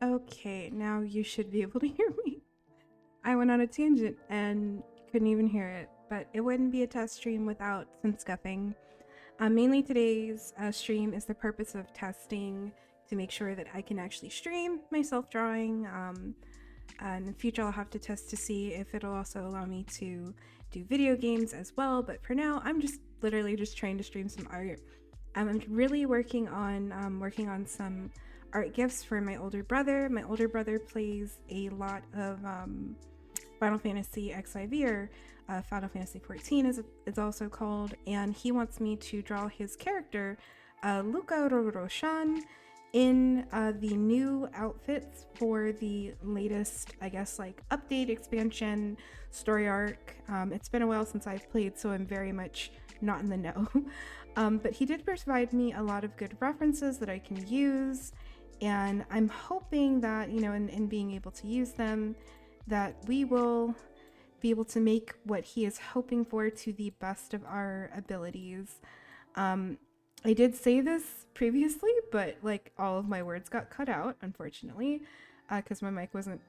Okay, now you should be able to hear me. I went on a tangent and couldn't even hear it, but it wouldn't be a test stream without some scuffing. Mainly today's stream is the purpose of testing to make sure that I can actually stream my self-drawing. And in the future I'll have to test to see if it'll also allow me to do video games as well, but for now I'm just literally just trying to stream some art. I'm really working on some art gifts for my older brother. My older brother plays a lot of Final Fantasy XIV, or Final Fantasy 14 as it's also called, and he wants me to draw his character, Lucca Roroshan, in the new outfits for the latest, I guess, like update, expansion, story arc. It's been a while since I've played, so I'm very much not in the know. But he did provide me a lot of good references that I can use, and I'm hoping that, you know, in being able to use them, that we will be able to make what he is hoping for to the best of our abilities. I did say this previously, but like all of my words got cut out, unfortunately, because my mic wasn't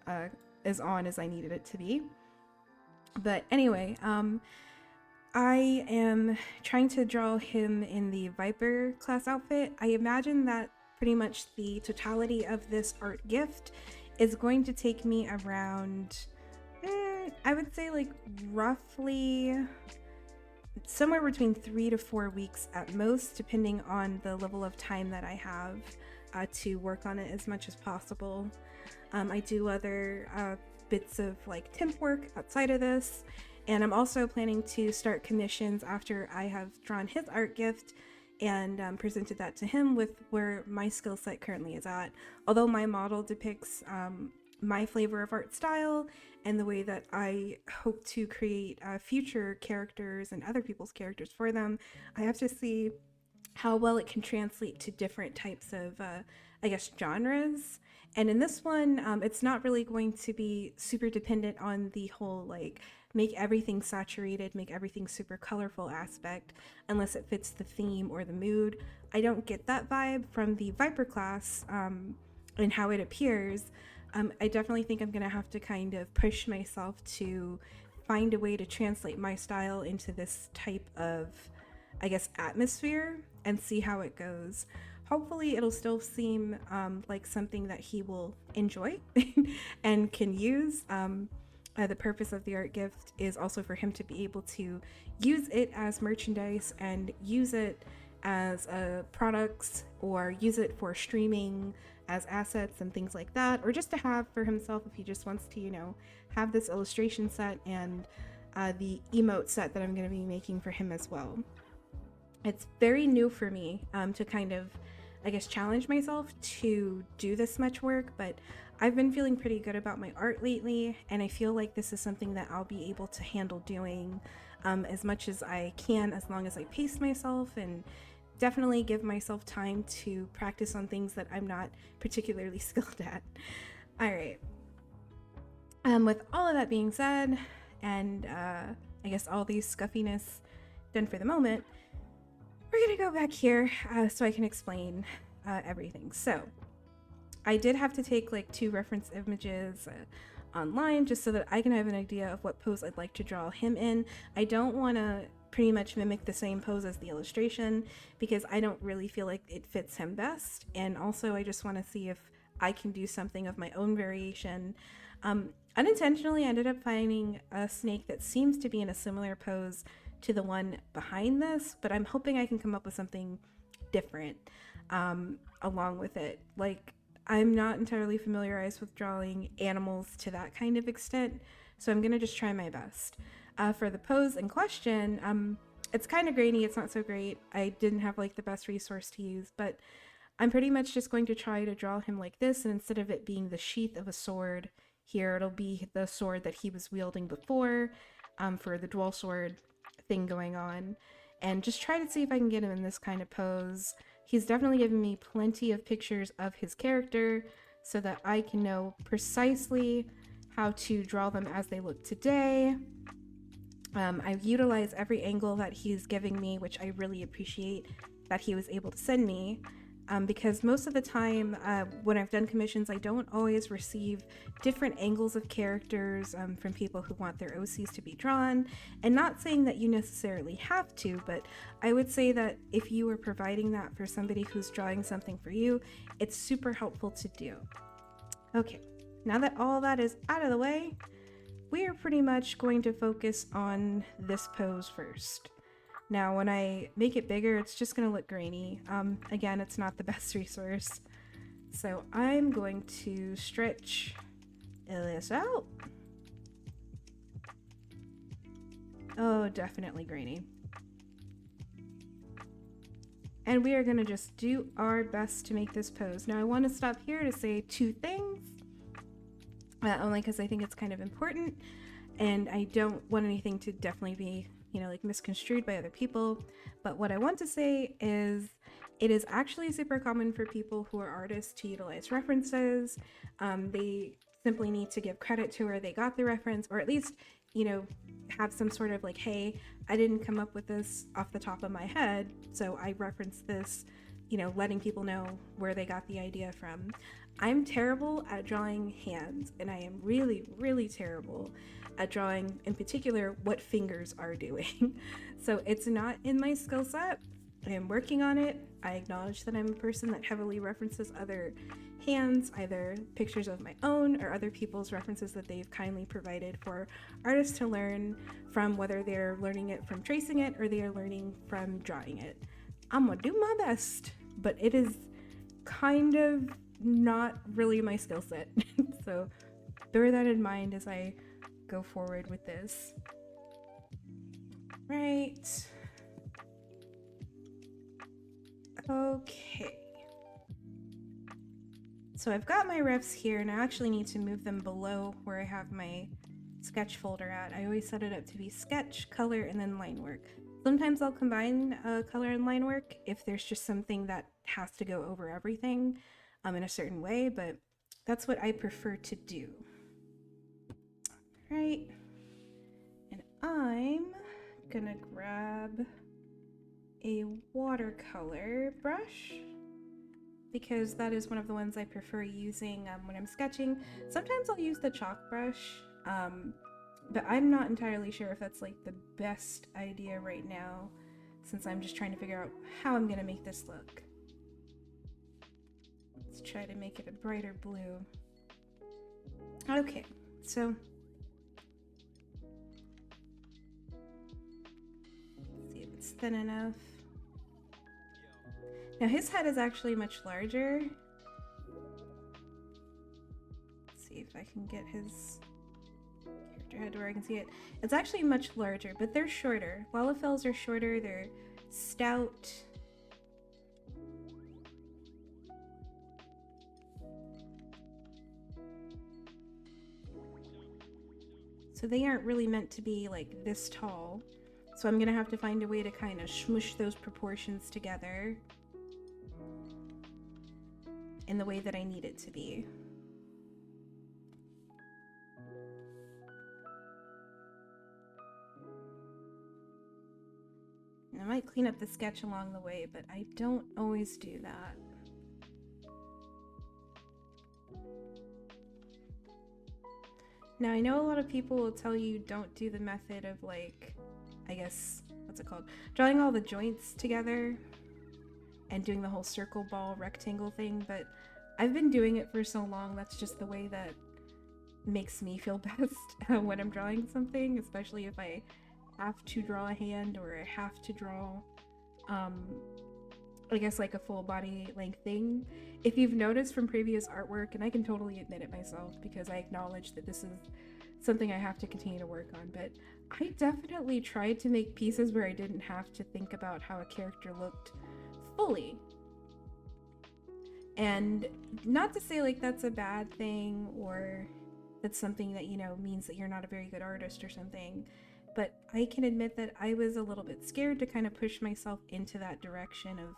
as on as I needed it to be. But anyway, I am trying to draw him in the Viper class outfit. I imagine that pretty much the totality of this art gift is going to take me around, I would say like roughly somewhere between 3 to 4 weeks at most, depending on the level of time that I have to work on it as much as possible. I do other bits of like temp work outside of this, and I'm also planning to start commissions after I have drawn his art gift and presented that to him with where my skill set currently is at. Although my model depicts my flavor of art style and the way that I hope to create future characters and other people's characters for them, I have to see how well it can translate to different types of, I guess, genres. And in this one, it's not really going to be super dependent on the whole like make everything saturated, make everything super colorful aspect, unless it fits the theme or the mood. I don't get that vibe from the Viper class and how it appears. I definitely think I'm gonna have to kind of push myself to find a way to translate my style into this type of, I guess, atmosphere and see how it goes. Hopefully it'll still seem like something that he will enjoy and can use. The purpose of the art gift is also for him to be able to use it as merchandise and use it as products, or use it for streaming as assets and things like that, or just to have for himself if he just wants to, you know, have this illustration set and the emote set that I'm going to be making for him as well. It's very new for me to kind of, I guess, challenge myself to do this much work, but I've been feeling pretty good about my art lately, and I feel like this is something that I'll be able to handle doing as much as I can, as long as I pace myself and definitely give myself time to practice on things that I'm not particularly skilled at. All right. With all of that being said, and I guess all these scuffiness done for the moment, we're gonna go back here so I can explain everything. So I did have to take like 2 reference images online just so that I can have an idea of what pose I'd like to draw him in. I don't want to pretty much mimic the same pose as the illustration because I don't really feel like it fits him best, and also I just want to see if I can do something of my own variation. Unintentionally I ended up finding a snake that seems to be in a similar pose to the one behind this, but I'm hoping I can come up with something different along with it. Like, I'm not entirely familiarized with drawing animals to that kind of extent, so I'm gonna just try my best. For the pose in question, it's kind of grainy, it's not so great. I didn't have like the best resource to use, but I'm pretty much just going to try to draw him like this, and instead of it being the sheath of a sword here, it'll be the sword that he was wielding before for the dual sword thing going on, and just try to see if I can get him in this kind of pose. He's definitely given me plenty of pictures of his character so that I can know precisely how to draw them as they look today. I've utilized every angle that he's giving me, which I really appreciate that he was able to send me. because most of the time when I've done commissions, I don't always receive different angles of characters from people who want their OCs to be drawn. And not saying that you necessarily have to, but I would say that if you are providing that for somebody who's drawing something for you, it's super helpful to do. Okay, now that all that is out of the way, we are pretty much going to focus on this pose first. Now, when I make it bigger, it's just going to look grainy. Again, it's not the best resource. So I'm going to stretch this out. Oh, definitely grainy. And we are going to just do our best to make this pose. Now, I want to stop here to say two things, only because I think it's kind of important, and I don't want anything to definitely be, you know, like misconstrued by other people. But what I want to say is it is actually super common for people who are artists to utilize references. They simply need to give credit to where they got the reference, or at least, you know, have some sort of like, hey, I didn't come up with this off the top of my head, so I referenced this, you know, letting people know where they got the idea from. I'm terrible at drawing hands, and I am really, really terrible at drawing, in particular, what fingers are doing. So it's not in my skill set. I am working on it. I acknowledge that I'm a person that heavily references other hands, either pictures of my own or other people's references that they've kindly provided for artists to learn from, whether they're learning it from tracing it or they are learning from drawing it. I'm gonna do my best, but it is kind of not really my skill set. So bear that in mind as I go forward with this. Right. Okay. So I've got my refs here, and I actually need to move them below where I have my sketch folder at. I always set it up to be sketch, color, and then line work. Sometimes I'll combine color and line work if there's just something that has to go over everything in a certain way, but that's what I prefer to do. Right. And I'm gonna grab a watercolor brush, because that is one of the ones I prefer using when I'm sketching. Sometimes I'll use the chalk brush, but I'm not entirely sure if that's like the best idea right now, since I'm just trying to figure out how I'm gonna make this look. Let's try to make it a brighter blue. Okay, so let's see if it's thin enough. Now his head is actually much larger. Let's see if I can get his character head to where I can see it. It's actually much larger, but they're shorter. Lalafels are shorter, they're stout. So they aren't really meant to be like this tall. So I'm gonna have to find a way to kind of smush those proportions together in the way that I need it to be. And I might clean up the sketch along the way, but I don't always do that. Now I know a lot of people will tell you don't do the method of like, I guess, what's it called? Drawing all the joints together and doing the whole circle, ball, rectangle thing, but I've been doing it for so long, that's just the way that makes me feel best when I'm drawing something, especially if I have to draw a hand or I have to draw, I guess like a full body length thing. If you've noticed from previous artwork, and I can totally admit it myself because I acknowledge that this is something I have to continue to work on, but I definitely tried to make pieces where I didn't have to think about how a character looked fully. And not to say like that's a bad thing or that's something that, you know, means that you're not a very good artist or something, but I can admit that I was a little bit scared to kind of push myself into that direction of,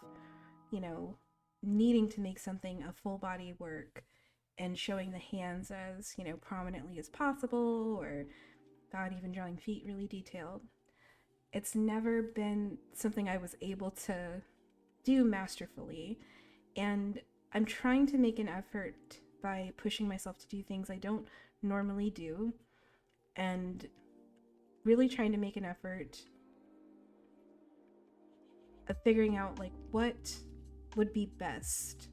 you know, needing to make something a full body work and showing the hands as, you know, prominently as possible, or God, even drawing feet really detailed. It's never been something I was able to do masterfully. And I'm trying to make an effort by pushing myself to do things I don't normally do, and really trying to make an effort of figuring out like what would be best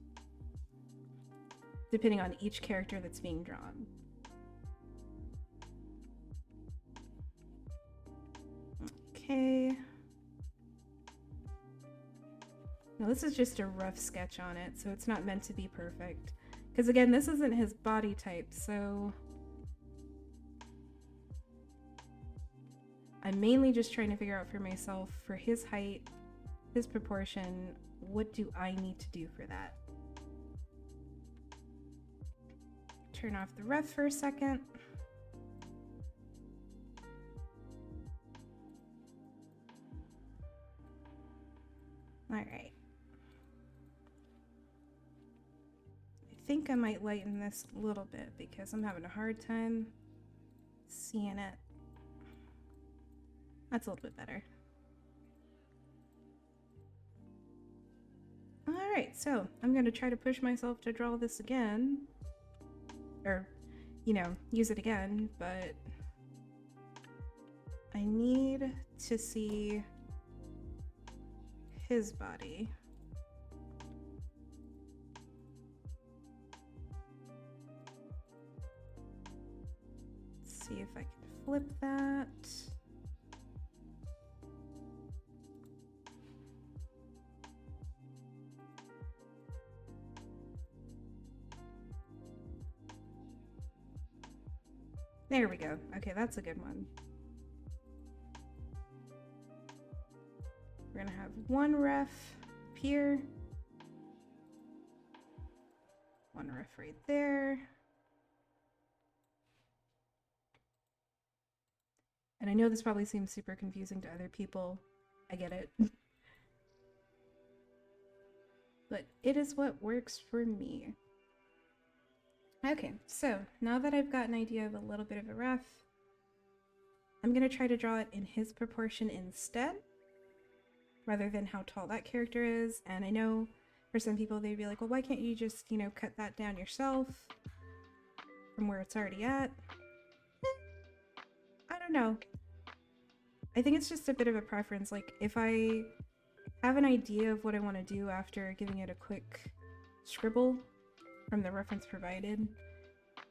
depending on each character that's being drawn. Okay. Now this is just a rough sketch on it, so it's not meant to be perfect. Because again, this isn't his body type, so I'm mainly just trying to figure out for myself, for his height, his proportion, what do I need to do for that? Turn off the ref for a second. All right. I think I might lighten this a little bit because I'm having a hard time seeing it. That's a little bit better. All right, so I'm going to try to push myself to draw this again. Or, you know, use it again, but I need to see his body. Let's see if I can flip that. There we go. Okay, that's a good one. We're gonna have one ref here, one ref right there. And I know this probably seems super confusing to other people. I get it. But it is what works for me. Okay, so now that I've got an idea of a little bit of a ref, I'm gonna try to draw it in his proportion instead, rather than how tall that character is. And I know for some people they'd be like, well, why can't you just, you know, cut that down yourself from where it's already at? I don't know. I think it's just a bit of a preference. Like, if I have an idea of what I want to do after giving it a quick scribble from the reference provided,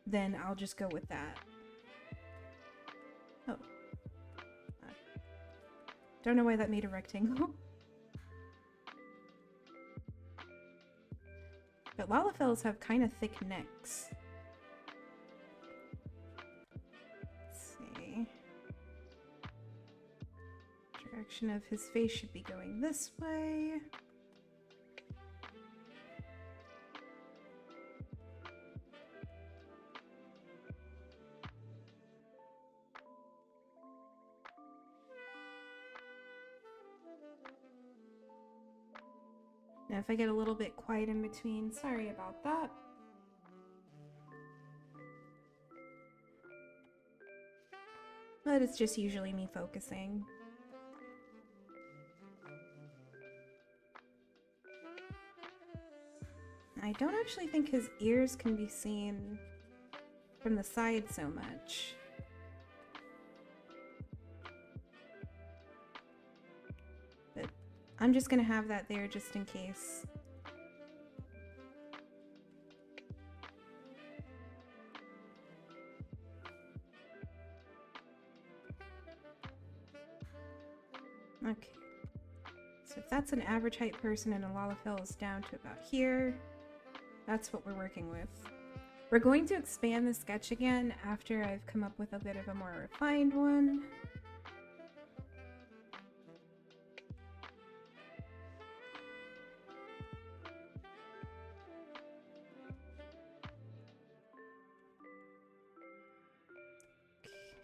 then I'll just go with that. Oh. Don't know why that made a rectangle. But Lalafels have kind of thick necks. Let's see. Direction of his face should be going this way. Now, if I get a little bit quiet in between, sorry about that. But it's just usually me focusing. I don't actually think his ears can be seen from the side so much. But I'm just gonna have that there just in case. Okay. So if that's an average height person and a Lalafell is down to about here, that's what we're working with. We're going to expand the sketch again after I've come up with a bit of a more refined one.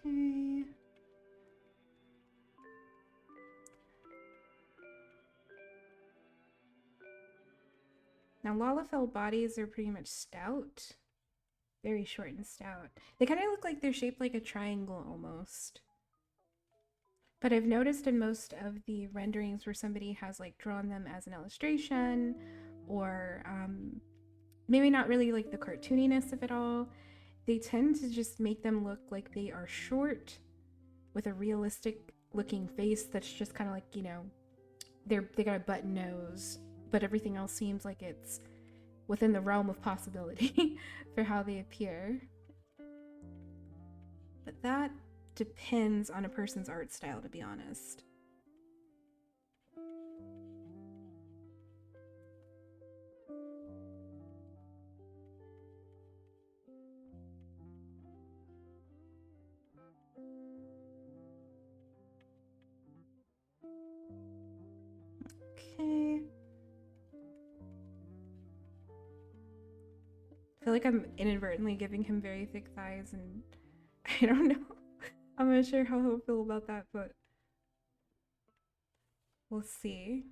Okay. Now Lalafell bodies are pretty much stout. Very short and stout. They kind of look like they're shaped like a triangle almost. But I've noticed in most of the renderings where somebody has like drawn them as an illustration or maybe not really like the cartooniness of it all. They tend to just make them look like they are short with a realistic looking face that's just kind of like, you know, they got a button nose, but everything else seems like it's within the realm of possibility for how they appear. But that depends on a person's art style, to be honest. Okay. I feel like I'm inadvertently giving him very thick thighs, and I don't know. I'm not sure how he'll feel about that, but we'll see.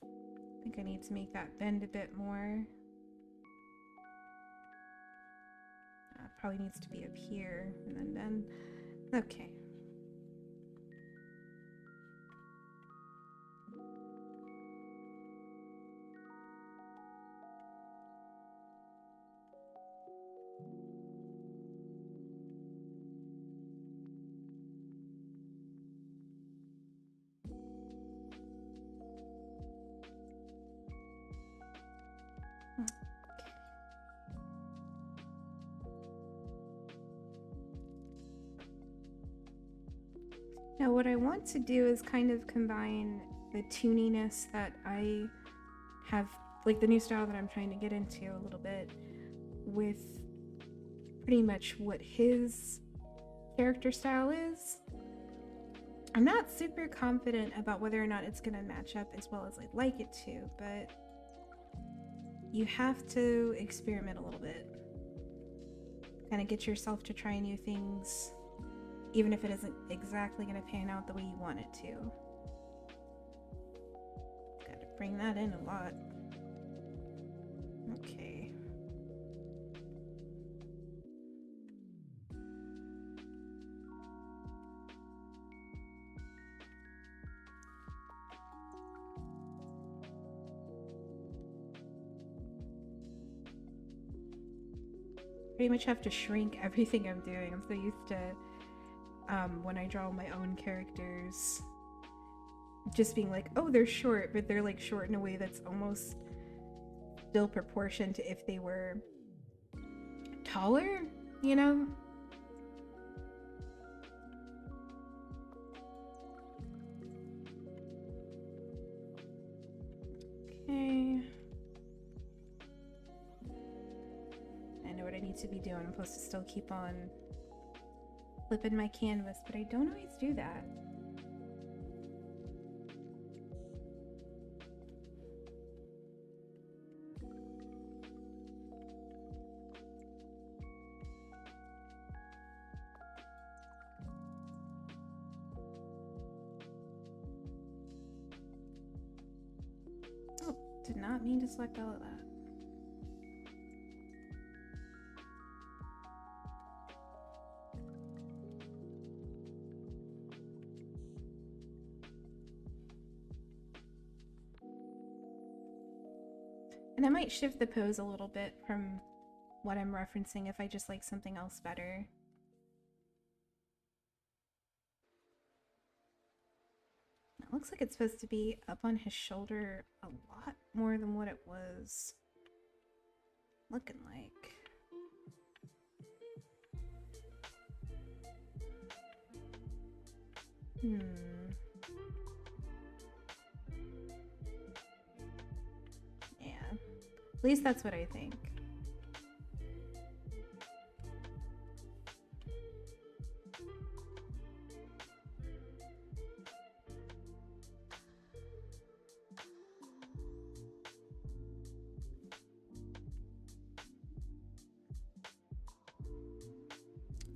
I think I need to make that bend a bit more. Probably needs to be up here and then bend. Okay. Now what I want to do is kind of combine the tuniness that I have, like the new style that I'm trying to get into a little bit, with pretty much what his character style is. I'm not super confident about whether or not it's gonna match up as well as I'd like it to, but you have to experiment a little bit. Kind of get yourself to try new things, even if it isn't exactly going to pan out the way you want it to. Gotta bring that in a lot. Okay. Pretty much have to shrink everything I'm doing. I'm so used to when I draw my own characters just being like, oh, they're short, but they're like short in a way that's almost still proportioned to if they were taller, you know? Okay. I know what I need to be doing. I'm supposed to still keep on flipping my canvas, but I don't always do that. Oh, did not mean to select all of that. And I might shift the pose a little bit from what I'm referencing if I just like something else better. It looks like it's supposed to be up on his shoulder a lot more than what it was looking like. At least that's what I think.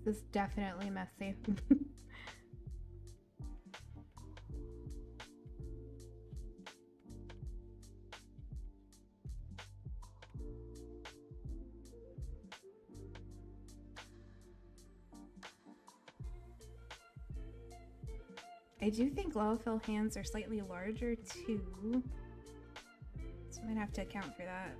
This is definitely messy. I do think Lalafell hands are slightly larger too. Might have to account for that.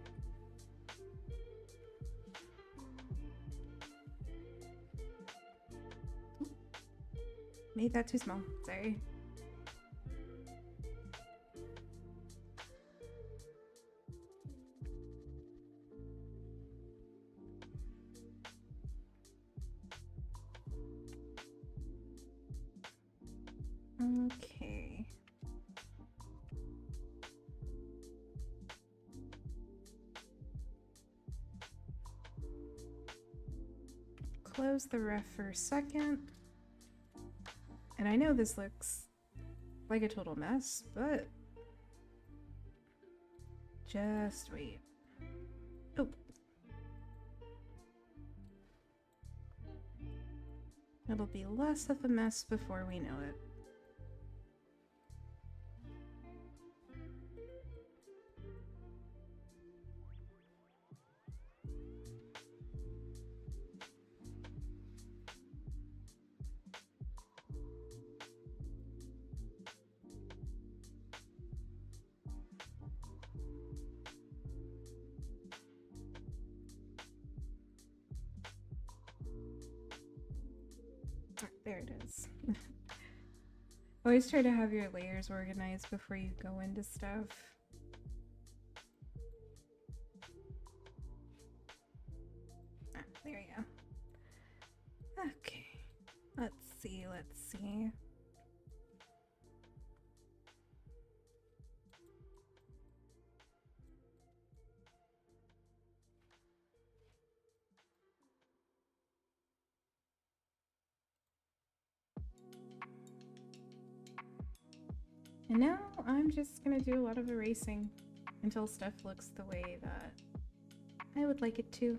Made that too small, sorry. Okay. Close the ref for a second. And I know this looks like a total mess, but just wait. Oh. It'll be less of a mess before we know it. There it is. Always try to have your layers organized before you go into stuff. Ah, there you go. Okay. Let's see. And now I'm just gonna do a lot of erasing until stuff looks the way that I would like it to.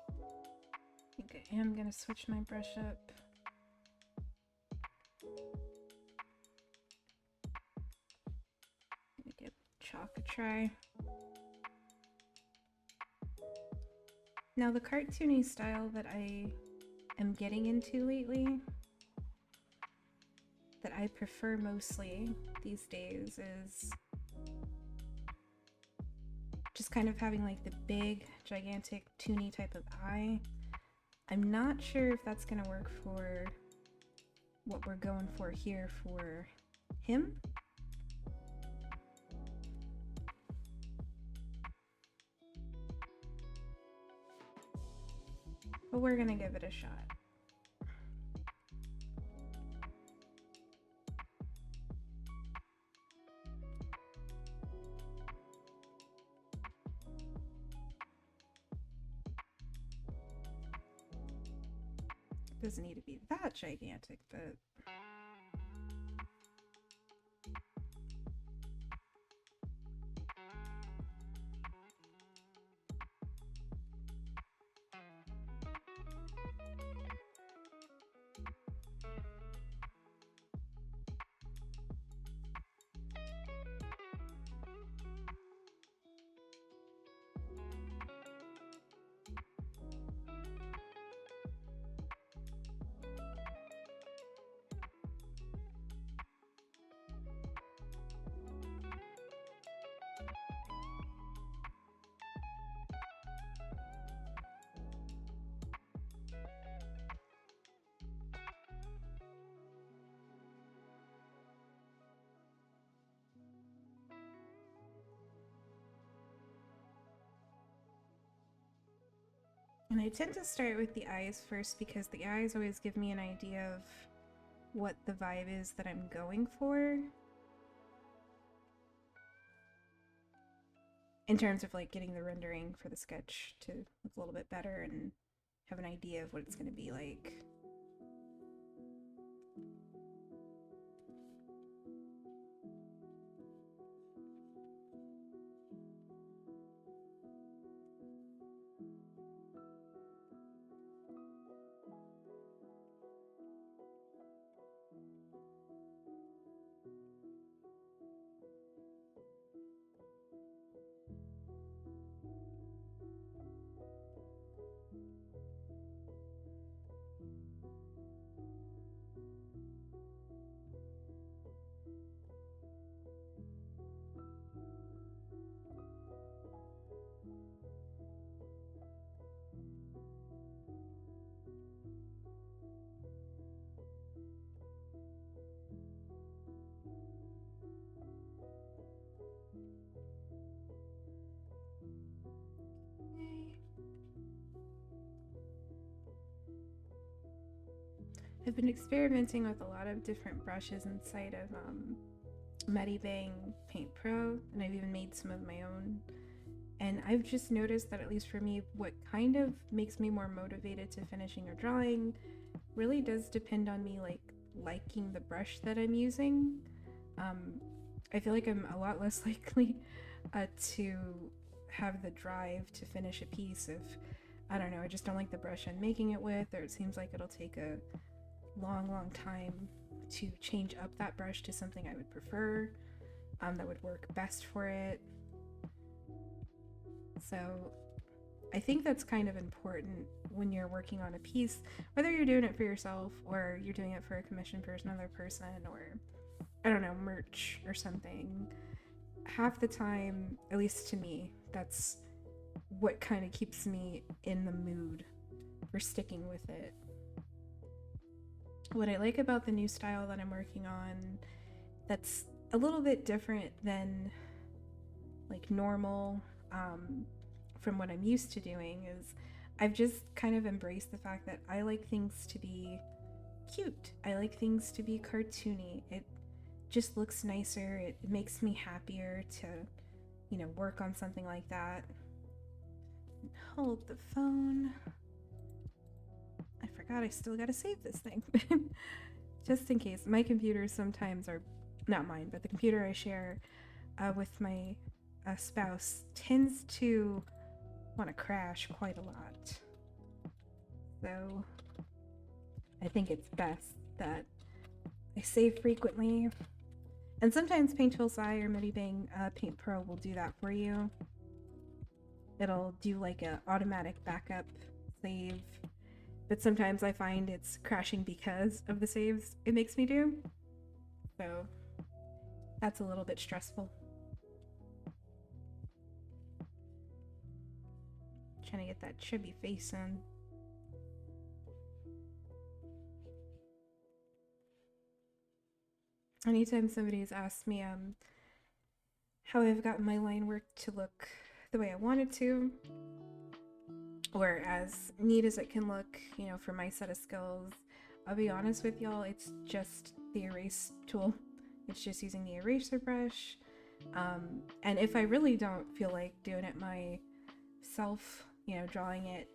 I think I am gonna switch my brush up. Give chalk a try. Now the cartoony style that I am getting into lately, that I prefer mostly these days, is just kind of having like the big, gigantic, toony type of eye. I'm not sure if that's gonna work for what we're going for here for him. But we're gonna give it a shot. Doesn't need to be that gigantic, but and I tend to start with the eyes first because the eyes always give me an idea of what the vibe is that I'm going for. In terms of like getting the rendering for the sketch to look a little bit better and have an idea of what it's going to be like. I've been experimenting with a lot of different brushes inside of Medibang Paint Pro, and I've even made some of my own. And I've just noticed that, at least for me, what kind of makes me more motivated to finishing or drawing really does depend on me liking the brush that I'm using. I feel like I'm a lot less likely to have the drive to finish a piece if, I don't know, I just don't like the brush I'm making it with, or it seems like it'll take a long time to change up that brush to something I would prefer, that would work best for it. So I think that's kind of important when you're working on a piece, whether you're doing it for yourself or you're doing it for a commission for another person, or I don't know, merch or something. Half the time, at least to me, that's what kind of keeps me in the mood for sticking with it. What I like about the new style that I'm working on that's a little bit different than normal from what I'm used to doing is I've just kind of embraced the fact that I like things to be cute. I like things to be cartoony. It just looks nicer. It makes me happier to, work on something like that. Hold the phone. I forgot I still gotta save this thing. Just in case. My computers sometimes are, not mine, but the computer I share with my spouse tends to want to crash quite a lot. So I think it's best that I save frequently. And sometimes Paint.Tool/Sai or Medibang Paint Pro will do that for you. It'll do like a automatic backup save. But sometimes I find it's crashing because of the saves it makes me do. So that's a little bit stressful. Trying to get that chubby face in. Anytime somebody's asked me how I've gotten my line work to look the way I wanted to, or as neat as it can look, for my set of skills, I'll be honest with y'all, it's just the erase tool. It's just using the eraser brush. And if I really don't feel like doing it myself, drawing it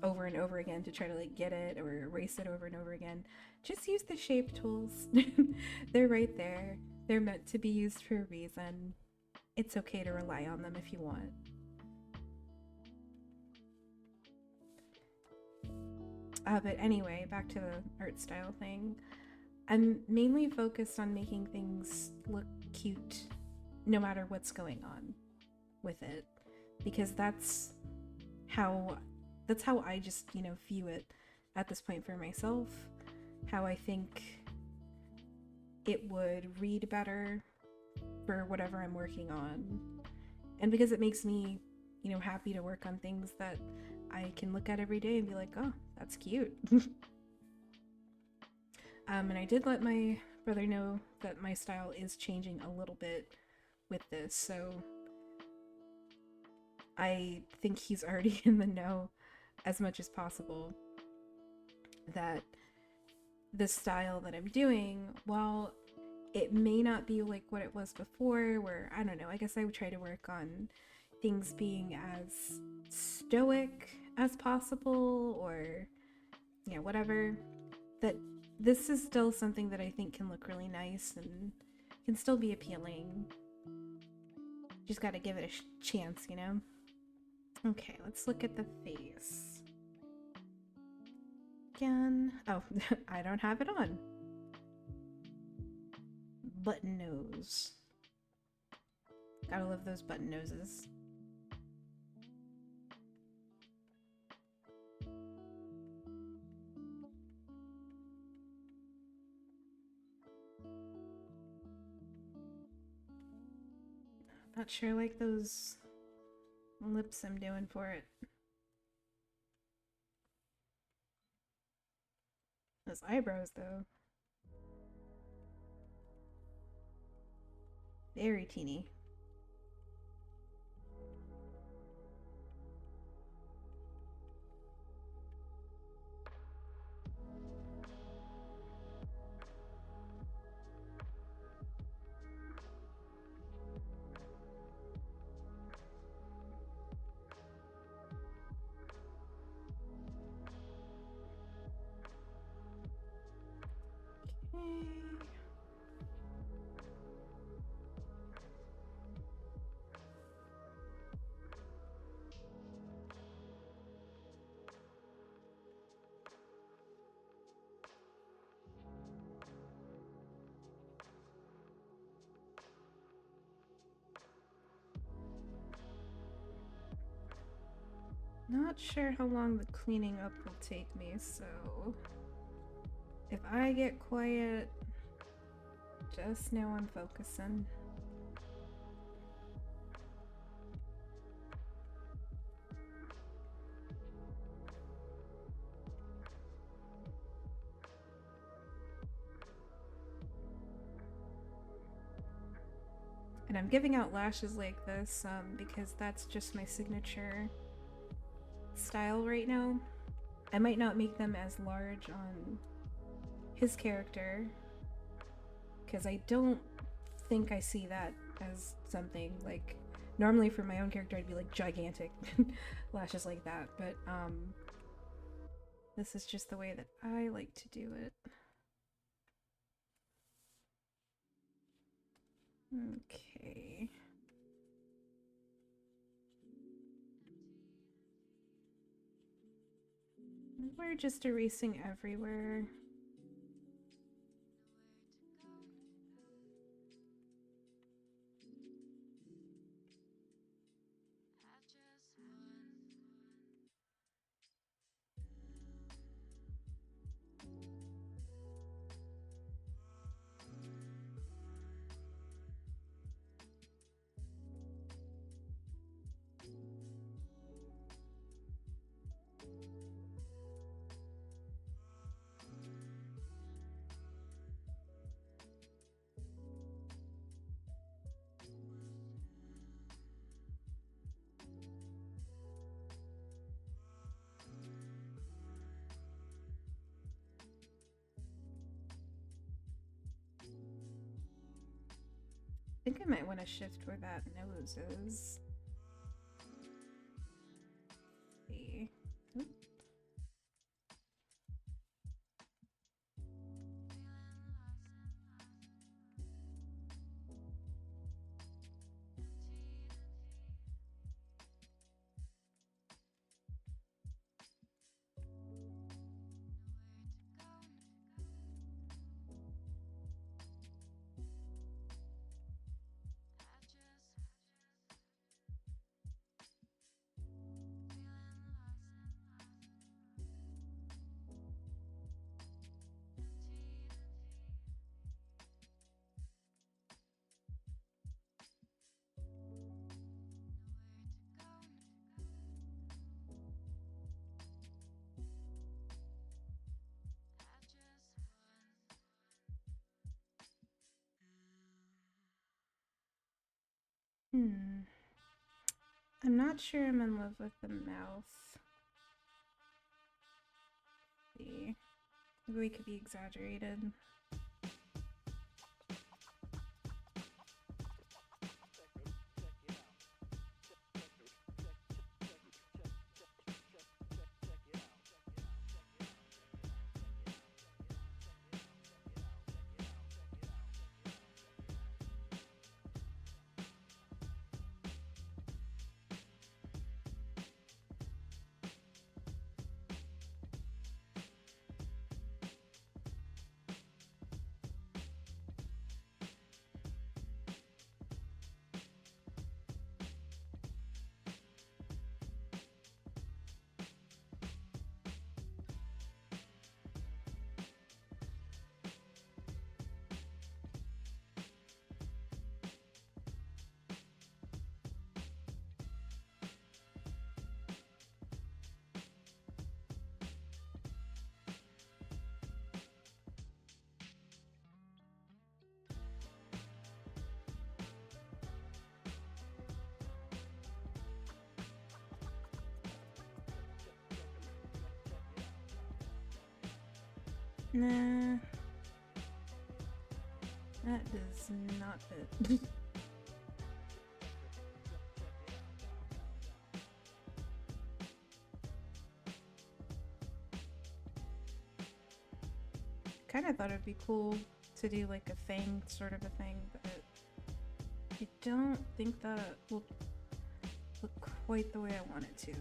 over and over again to try to get it or erase it over and over again, just use the shape tools. They're right there. They're meant to be used for a reason. It's okay to rely on them if you want. But anyway, back to the art style thing. I'm mainly focused on making things look cute no matter what's going on with it, because that's how I just, view it at this point for myself, how I think it would read better for whatever I'm working on, and because it makes me, happy to work on things that I can look at every day and be like, oh, that's cute. And I did let my brother know that my style is changing a little bit with this, so I think he's already in the know as much as possible that the style that I'm doing, while it may not be like what it was before, where, I don't know, I guess I would try to work on things being as stoic as possible, or, whatever, that this is still something that I think can look really nice and can still be appealing. Just gotta give it a chance, Okay, let's look at the face. Again. Oh, I don't have it on. Button nose. Gotta love those button noses. Not sure I like those lips I'm doing for it. Those eyebrows, though. Very teeny. Not sure how long the cleaning up will take me, so if I get quiet, just know I'm focusing. And I'm giving out lashes like this because that's just my signature style right now. I might not make them as large on his character because I don't think I see that as something like normally for my own character I'd be like gigantic lashes like that, but this is just the way that I like to do it. Okay. We're just erasing everywhere. I think I might want to shift where that nose is. Let's see. Oop. I'm not sure I'm in love with the mouth. Let's see. Maybe we could be exaggerated. Nah. That does not fit. Kinda thought it'd be cool to do like a fang sort of a thing, but I don't think that will look quite the way I want it to.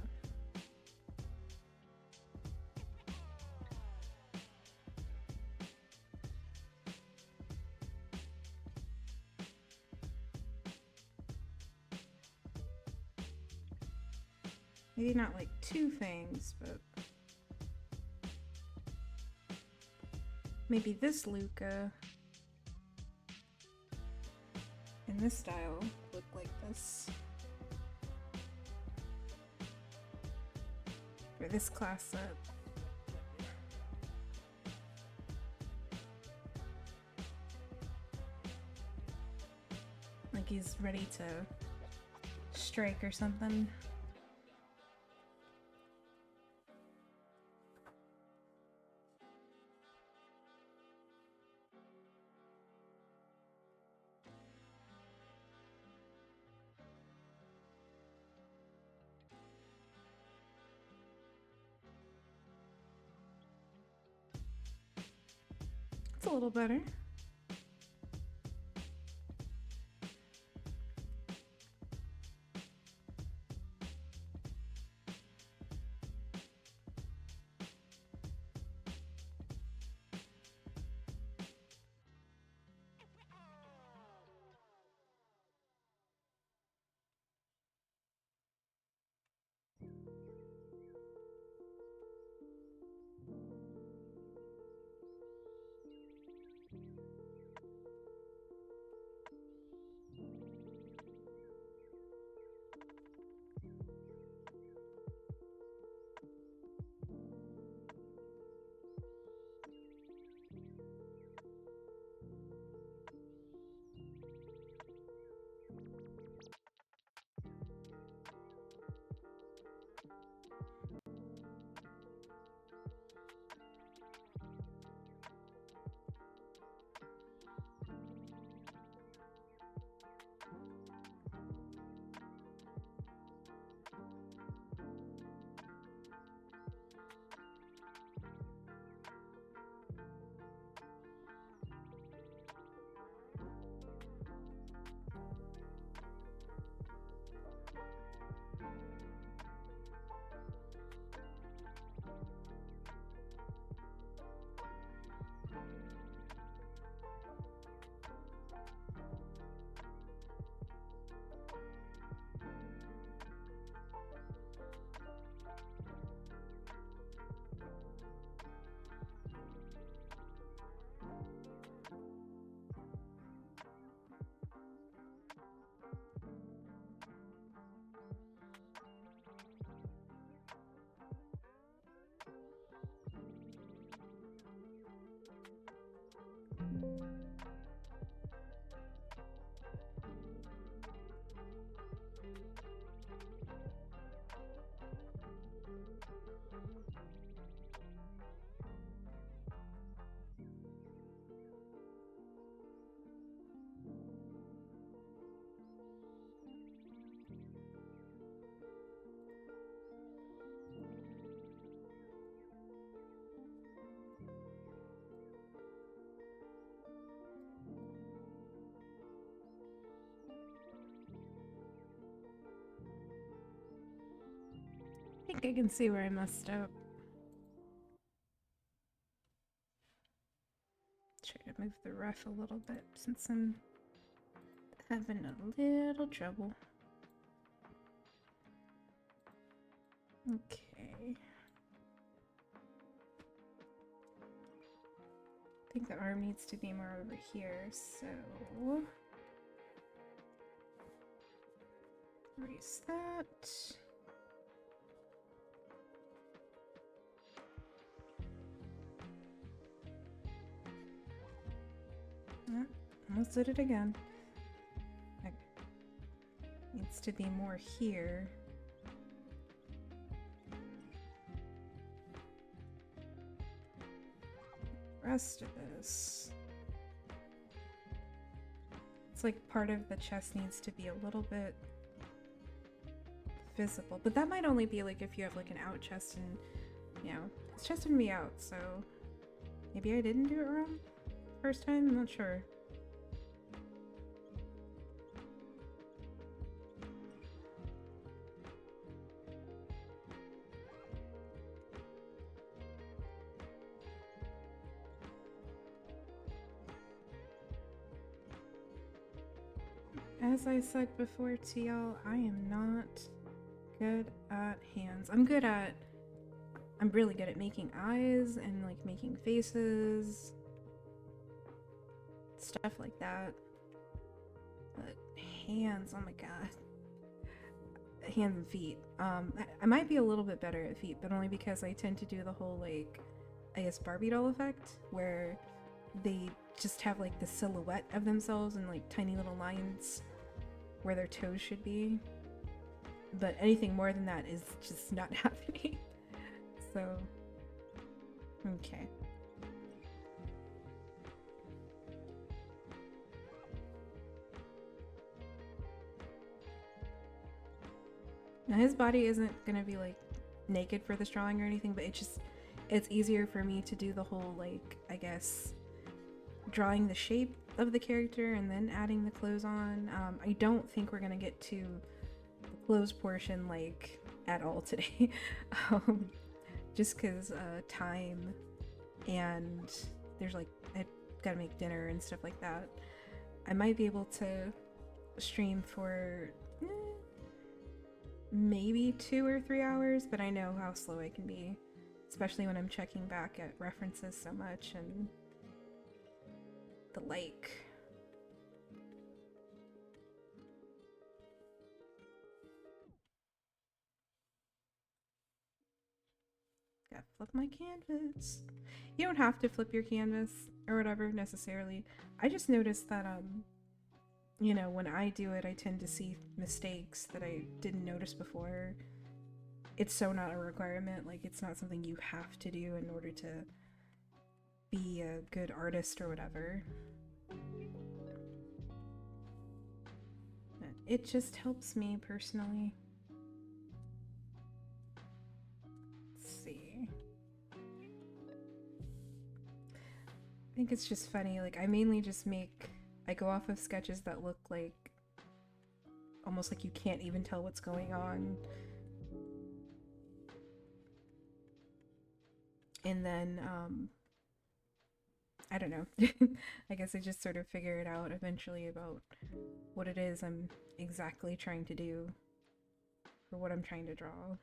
Maybe not like 2 fangs, but maybe this Lucca in this style look like this. For this class set. Like he's ready to strike or something. It's a little better. I think I can see where I messed up. Try to move the ref a little bit since I'm having a little trouble. Okay. I think the arm needs to be more over here, so erase that. Almost did it again. It needs to be more here. Rest of this. It's like part of the chest needs to be a little bit visible, but that might only be like if you have like an out chest and, you know, his chest wouldn't be out, so maybe I didn't do it wrong first time, I'm not sure. As I said before to y'all, I am not Good at hands. I'm really good at making eyes and like making faces. Stuff like that. But hands, oh my god. Hands and feet. I might be a little bit better at feet, but only because I tend to do the whole, like, I guess Barbie doll effect, where they just have like the silhouette of themselves and like tiny little lines where their toes should be. But anything more than that is just not happening. So, okay. Now his body isn't gonna be like naked for this drawing or anything, but it's easier for me to do the whole, like, I guess, drawing the shape of the character and then adding the clothes on. I don't think we're gonna get to the clothes portion like at all today. Just because time, and there's like, I gotta make dinner and stuff like that. I might be able to stream for maybe 2 or 3 hours, but I know how slow I can be, especially when I'm checking back at references so much and the like. Gotta flip my canvas. You don't have to flip your canvas or whatever necessarily. I just noticed that you know, when I do it, I tend to see mistakes that I didn't notice before. It's so not a requirement, like it's not something you have to do in order to be a good artist or whatever. But it just helps me personally. Let's see. I think it's just funny, like I mainly just I go off of sketches that look like almost like you can't even tell what's going on. And then, I don't know. I guess I just sort of figure it out eventually about what it is I'm exactly trying to do for what I'm trying to draw.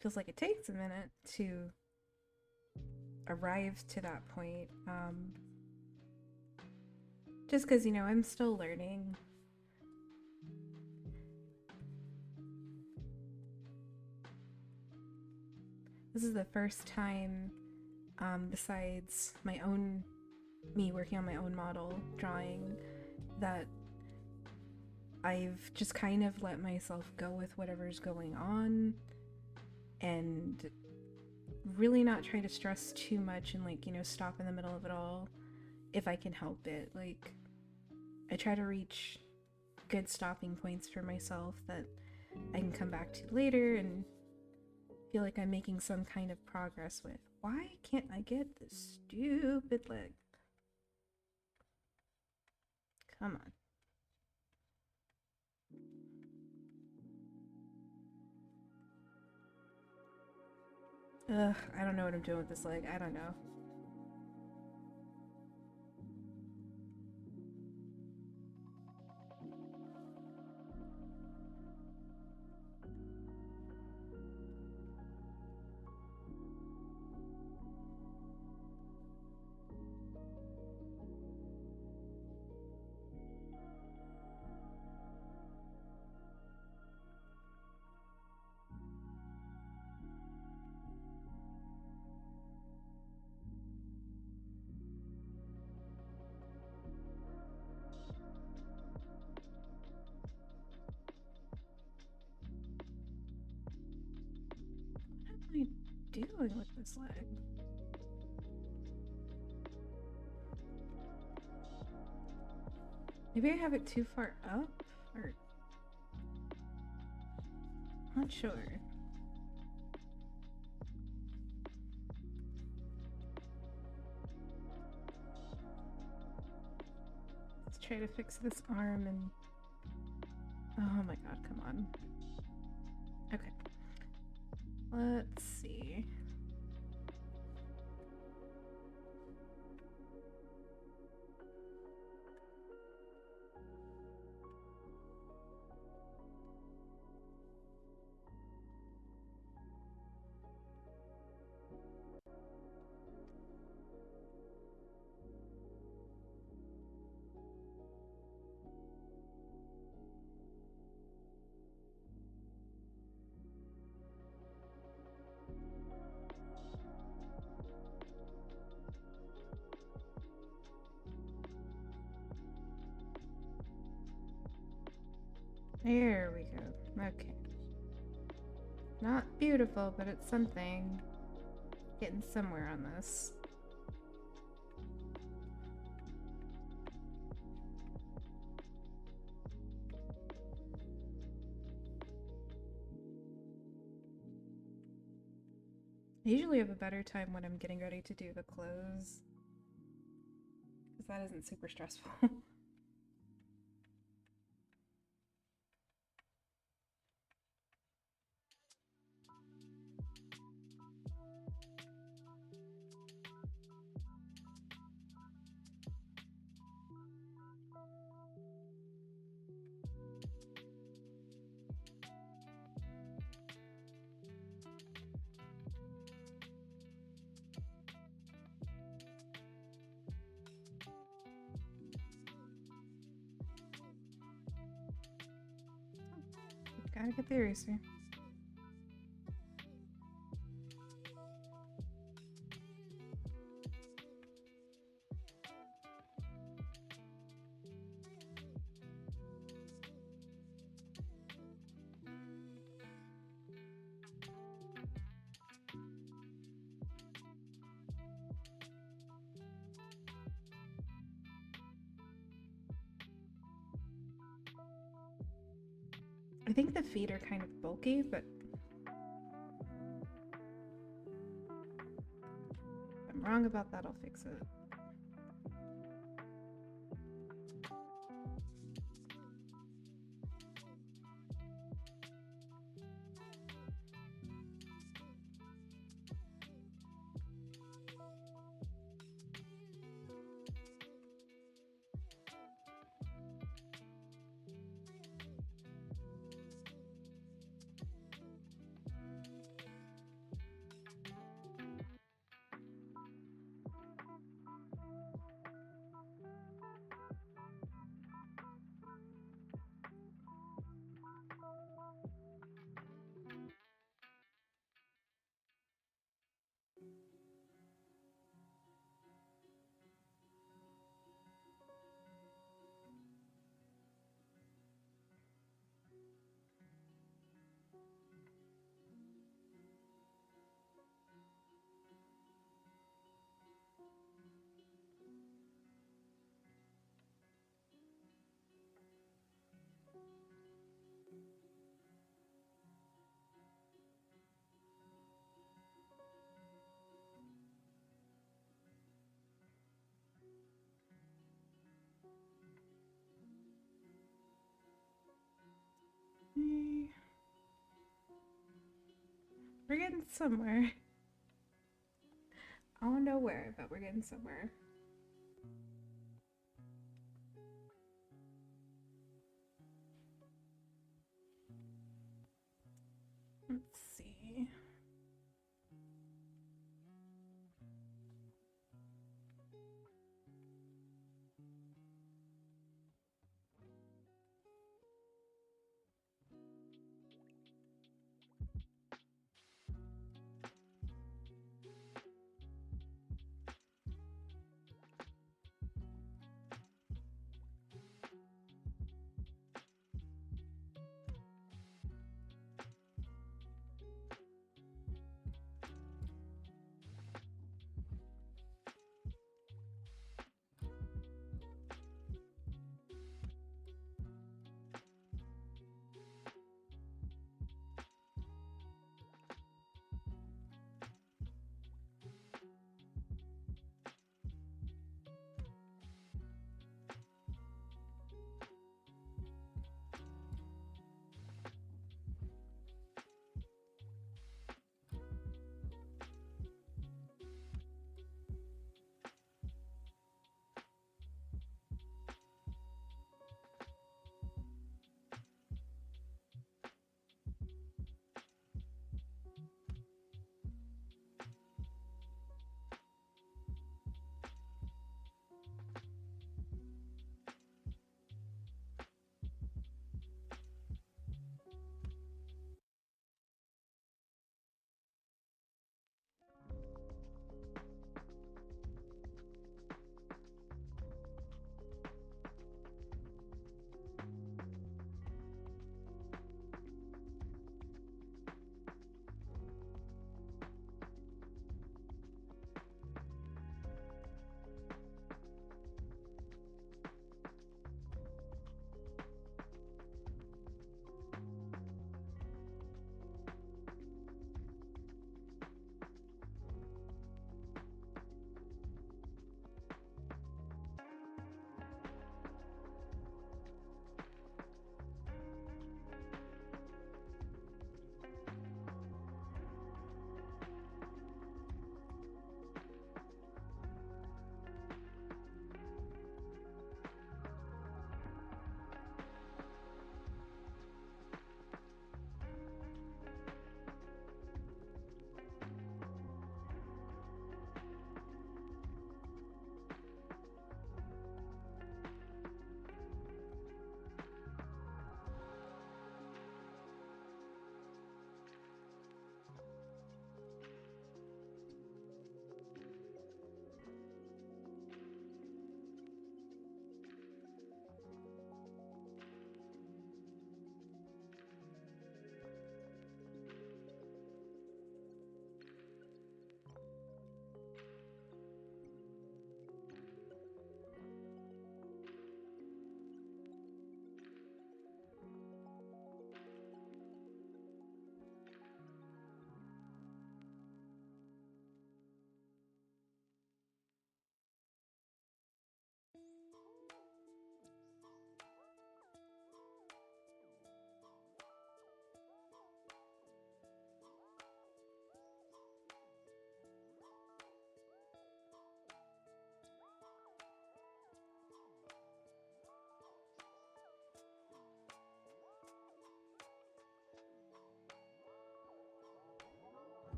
Feels like it takes a minute to arrive to that point. Just because, you know, I'm still learning. This is the first time, besides me working on my own model drawing, that I've just kind of let myself go with whatever's going on and really not try to stress too much and, like, you know, stop in the middle of it all if I can help it. Like, I try to reach good stopping points for myself that I can come back to later and feel like I'm making some kind of progress with. Why can't I get this stupid leg? Come on. Ugh, I don't know what I'm doing with this leg. I don't know. What am I doing with this leg? Maybe I have it too far up? Or... not sure. Let's try to fix this arm and... oh my god, come on. Okay. Let's see. beautiful, but it's something. Getting somewhere on this. I usually have a better time when I'm getting ready to do the clothes, because that isn't super stressful. Gotta get the eraser. I think the feet are kind of bulky, but if I'm wrong about that, I'll fix it. We're getting somewhere. I don't know where, but we're getting somewhere. Let's see.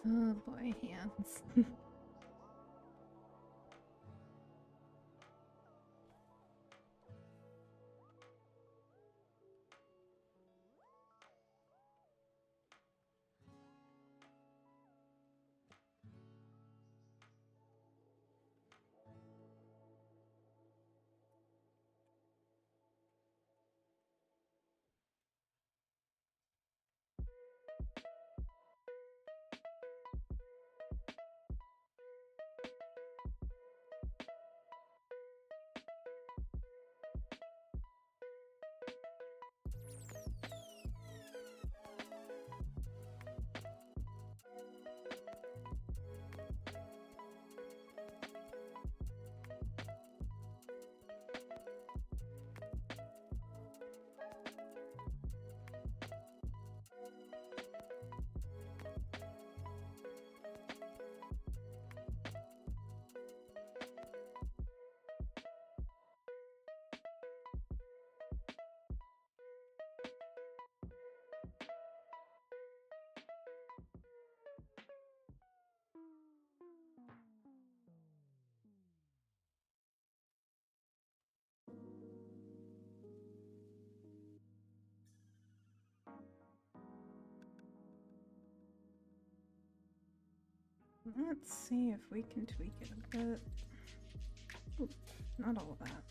Oh boy, hands. Let's see if we can tweak it a bit. Ooh, not all of that.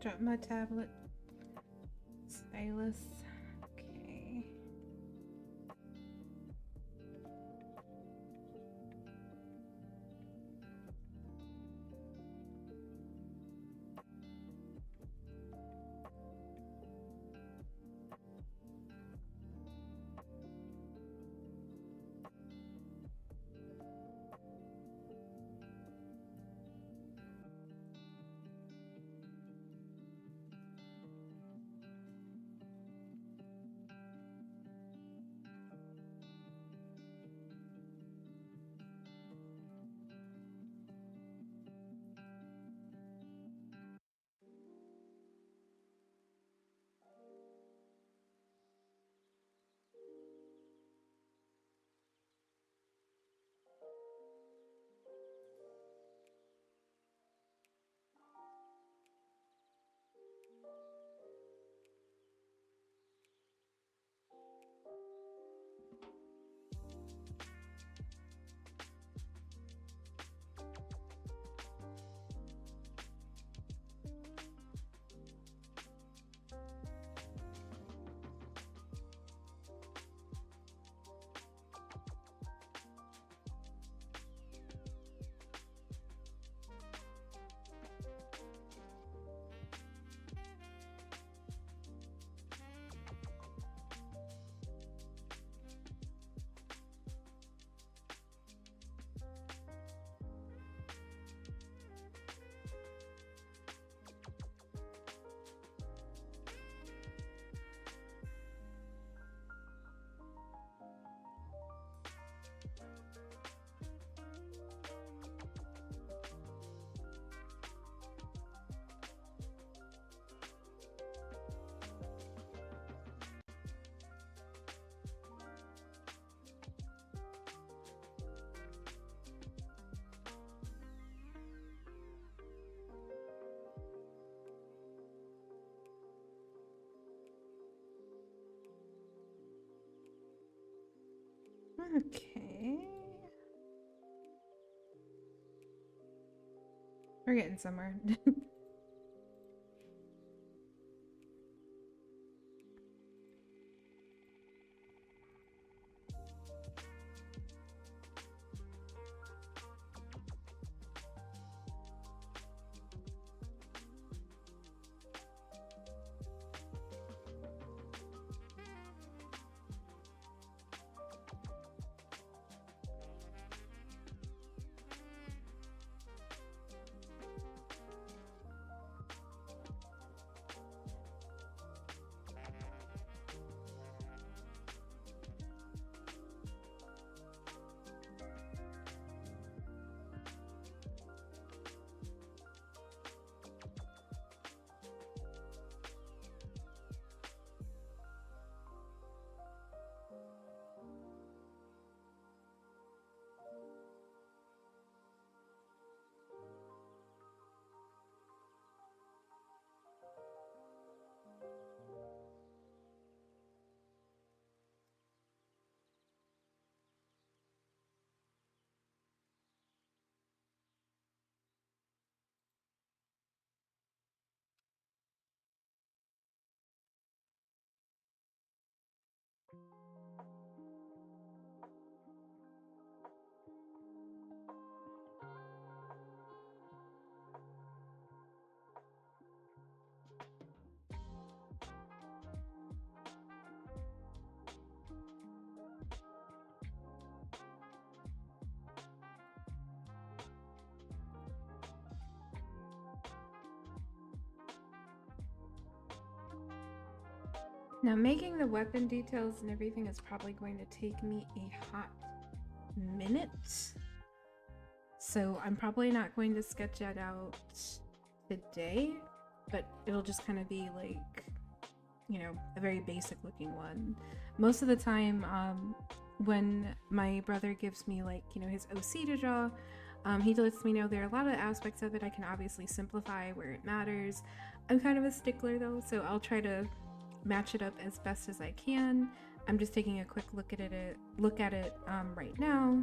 Drop my tablet. Stylus. Okay. Okay. We're getting somewhere. Now, making the weapon details and everything is probably going to take me a hot minute. So I'm probably not going to sketch that out today, but it'll just kind of be like, you know, a very basic looking one. Most of the time, when my brother gives me like, you know, his OC to draw, he lets me know there are a lot of aspects of it I can obviously simplify where it matters. I'm kind of a stickler though, so I'll try to match it up as best as I can. I'm just taking a quick look at it right now,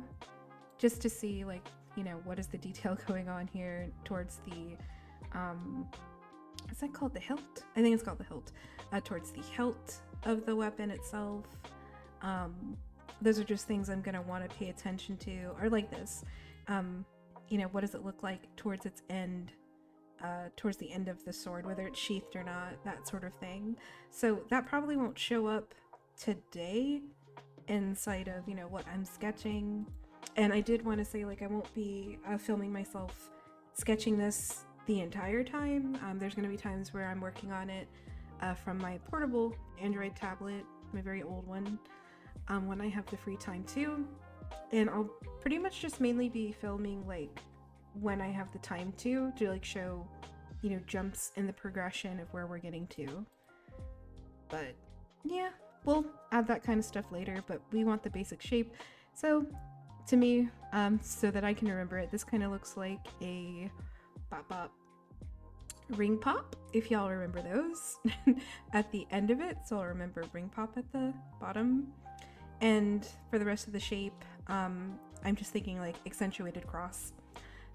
just to see, like, you know, what is the detail going on here towards the is that called the hilt? I think it's called the hilt. Towards the hilt of the weapon itself. Those are just things I'm gonna want to pay attention to. Or like this, you know, what does it look like towards its end, towards the end of the sword, whether it's sheathed or not, that sort of thing. So that probably won't show up today inside of, you know, what I'm sketching. And I did want to say, like, I won't be filming myself sketching this the entire time. There's going to be times where I'm working on it from my portable Android tablet, my very old one, when I have the free time too. And I'll pretty much just mainly be filming like when I have the time to like show, you know, jumps in the progression of where we're getting to. But yeah, we'll add that kind of stuff later, but we want the basic shape. So to me, so that I can remember it, this kind of looks like a bop bop ring pop, if y'all remember those at the end of it. So I'll remember ring pop at the bottom. And for the rest of the shape, I'm just thinking like accentuated cross.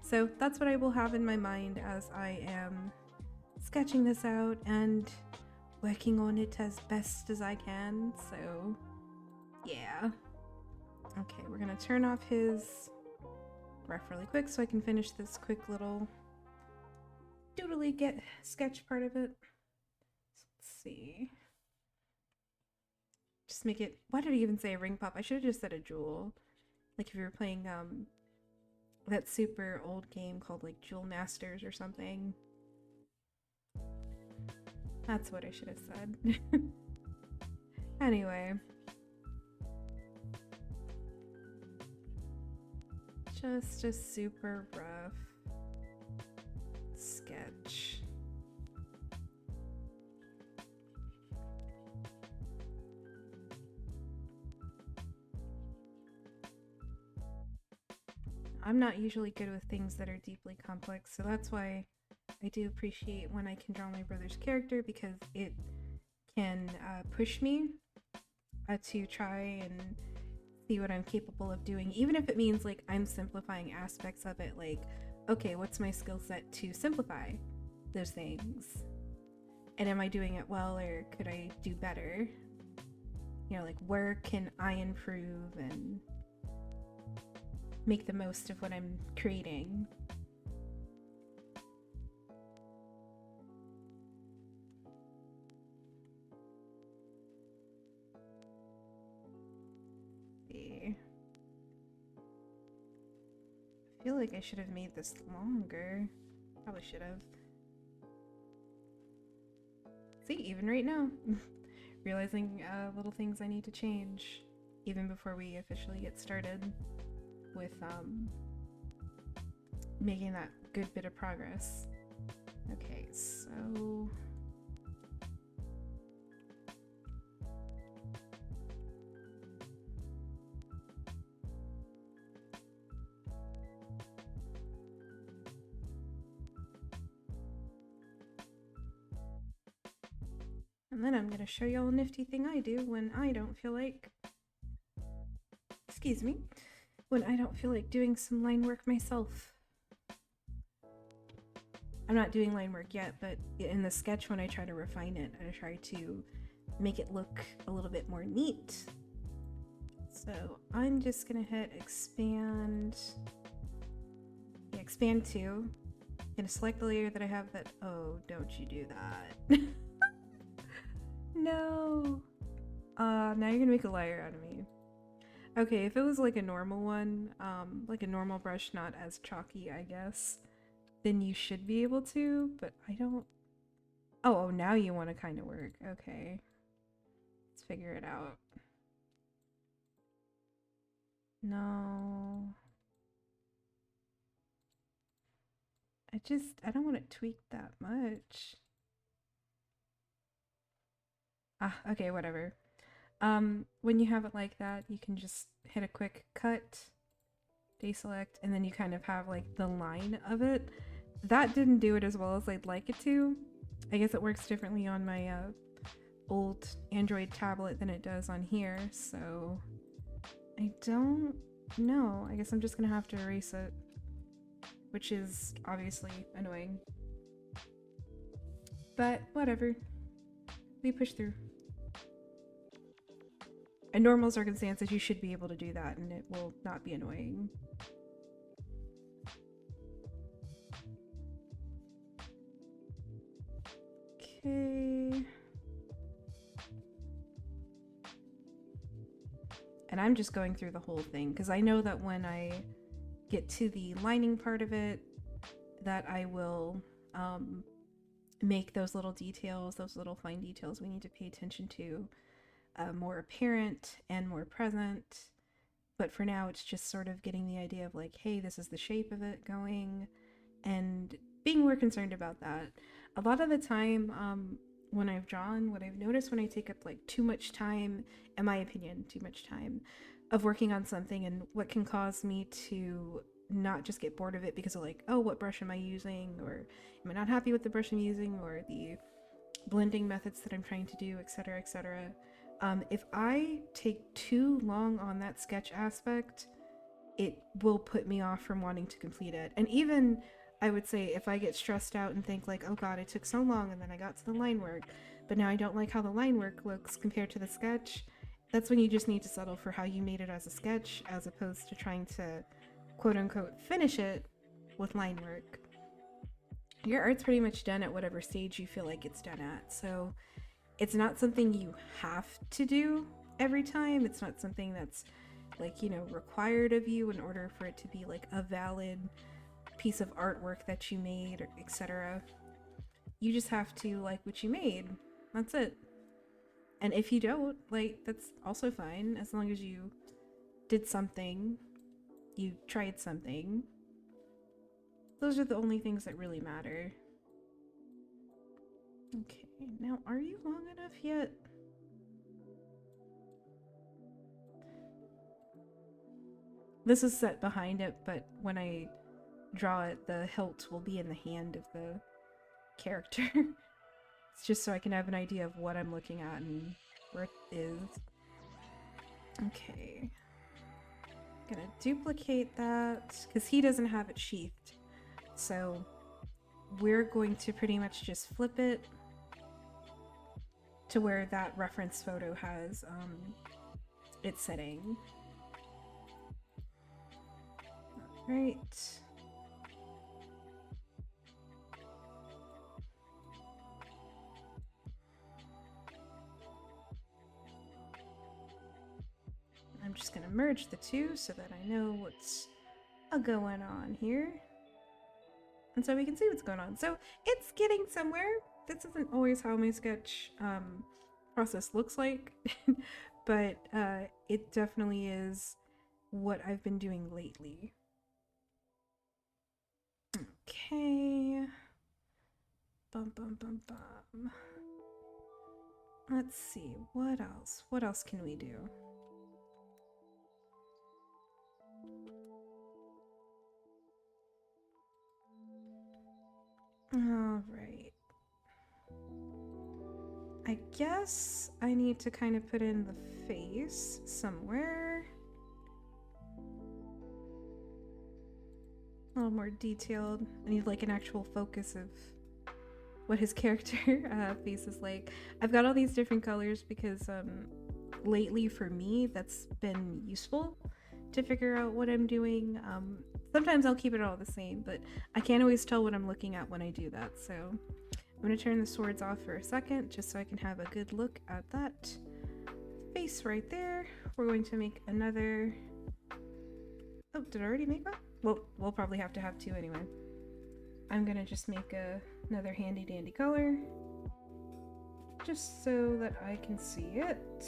So that's what I will have in my mind as I am sketching this out and working on it as best as I can. So yeah. Okay, we're gonna turn off his ref really quick so I can finish this quick little doodly get sketch part of it. So let's see. Just make it, why did I even say a ring pop? I should have just said a jewel. Like if you were playing that super old game called like Jewel Masters or something. That's what I should have said. Anyway. Just a super rough sketch. I'm not usually good with things that are deeply complex, so that's why I do appreciate when I can draw my brother's character, because it can push me to try and see what I'm capable of doing, even if it means like I'm simplifying aspects of it. Like, okay, what's my skill set to simplify those things? And am I doing it well, or could I do better? You know, like where can I improve and make the most of what I'm creating? See. I feel like I should have made this longer. Probably should have. See, even right now, realizing little things I need to change even before we officially get started with making that good bit of progress. Okay, so and then I'm gonna show y'all a nifty thing I do when I don't feel like, excuse me, when I don't feel like doing some line work myself. I'm not doing line work yet, but in the sketch when I try to refine it, I try to make it look a little bit more neat. So I'm just gonna hit expand. Yeah, expand 2. I'm gonna select the layer that I have that, oh, don't you do that. No. Now you're gonna make a liar out of me. Okay, if it was like a normal one, like a normal brush, not as chalky, I guess, then you should be able to, but I don't. Oh, now you want to kind of work. Okay. Let's figure it out. No. I don't want it tweaked that much. Ah, okay, whatever. When you have it like that, you can just hit a quick cut, deselect, and then you kind of have like the line of it. That didn't do it as well as I'd like it to. I guess it works differently on my old Android tablet than it does on here, so I don't know. I guess I'm just gonna have to erase it, which is obviously annoying. But whatever. We push through. In normal circumstances, you should be able to do that and it will not be annoying. Okay. And I'm just going through the whole thing because I know that when I get to the lining part of it, that I will make those little details, those little fine details we need to pay attention to more apparent and more present. But for now, it's just sort of getting the idea of like, hey, this is the shape of it going, and being more concerned about that. A lot of the time, when I've drawn, what I've noticed when I take up like too much time, in my opinion, too much time of working on something, and what can cause me to not just get bored of it because of like, oh, what brush am I using, or am I not happy with the brush I'm using, or the blending methods that I'm trying to do, etc., etc. If I take too long on that sketch aspect, it will put me off from wanting to complete it. And even, I would say, if I get stressed out and think like, oh god, it took so long and then I got to the line work, but now I don't like how the line work looks compared to the sketch, that's when you just need to settle for how you made it as a sketch, as opposed to trying to quote-unquote finish it with line work. Your art's pretty much done at whatever stage you feel like it's done at, so it's not something you have to do every time. It's not something that's like, you know, required of you in order for it to be like a valid piece of artwork that you made, etc. You just have to like what you made. That's it. And if you don't, like, that's also fine, as long as you did something, you tried something. Those are the only things that really matter. Okay, now are you long enough yet? This is set behind it, but when I draw it, the hilt will be in the hand of the character. It's just so I can have an idea of what I'm looking at and where it is. Okay. I'm gonna duplicate that, because he doesn't have it sheathed. So we're going to pretty much just flip it to where that reference photo has its setting. Right. I'm just gonna merge the two so that I know what's going on here. And so we can see what's going on. So it's getting somewhere. This isn't always how my sketch process looks like, but it definitely is what I've been doing lately. Okay. Bum, bum, bum, bum. Let's see, what else? What else can we do? All right. I guess I need to kind of put in the face somewhere. A little more detailed. I need like an actual focus of what his character face is like. I've got all these different colors because lately for me that's been useful to figure out what I'm doing. Sometimes I'll keep it all the same, but I can't always tell what I'm looking at when I do that. So I'm going to turn the swords off for a second just so I can have a good look at that face right there. We're going to make another... Oh, did I already make one? Well, we'll probably have to have two anyway. I'm going to just make another handy dandy color just so that I can see it.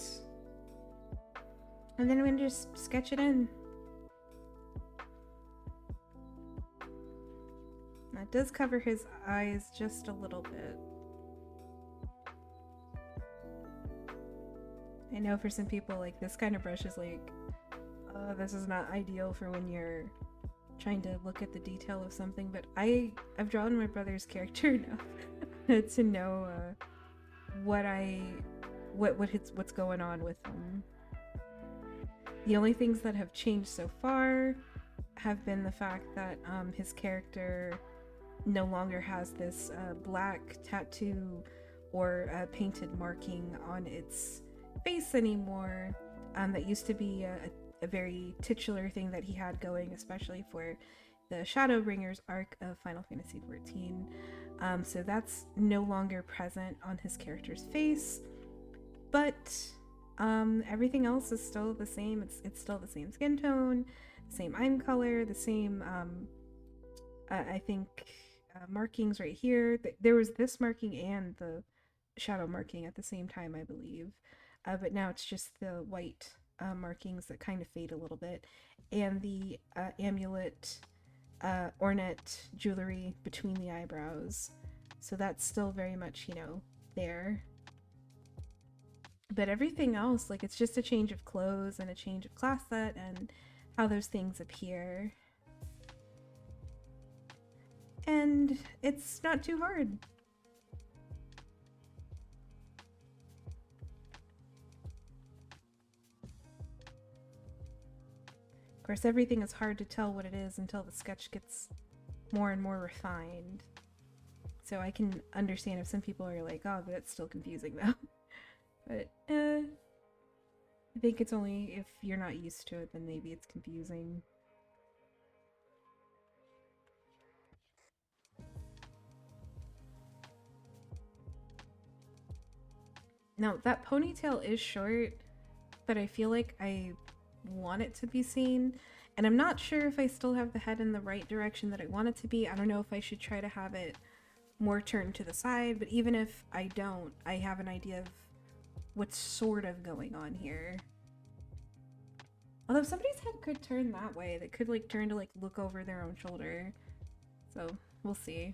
And then I'm going to just sketch it in. That does cover his eyes just a little bit. I know for some people, like, this kind of brush is like, this is not ideal for when you're trying to look at the detail of something, but I've drawn my brother's character enough to know what's going on with him. The only things that have changed so far have been the fact that his character no longer has this black tattoo or painted marking on its face anymore. That used to be a very titular thing that he had going, especially for the Shadowbringers arc of Final Fantasy XIV. So that's no longer present on his character's face, but everything else is still the same. It's still the same skin tone, the same eye color, the same I think markings right here. There was this marking and the shadow marking at the same time, I believe, but now it's just the white markings that kind of fade a little bit, and the amulet ornate jewelry between the eyebrows. So that's still very much, you know, there. But everything else, like, it's just a change of clothes and a change of class set and how those things appear. And it's not too hard. Of course, everything is hard to tell what it is until the sketch gets more and more refined. So I can understand if some people are like, oh, that's still confusing though. But I think it's only if you're not used to it, then maybe it's confusing. Now, that ponytail is short, but I feel like I want it to be seen. And I'm not sure if I still have the head in the right direction that I want it to be. I don't know if I should try to have it more turned to the side, but even if I don't, I have an idea of what's sort of going on here. Although somebody's head could turn that way. They could like turn to like look over their own shoulder. So we'll see.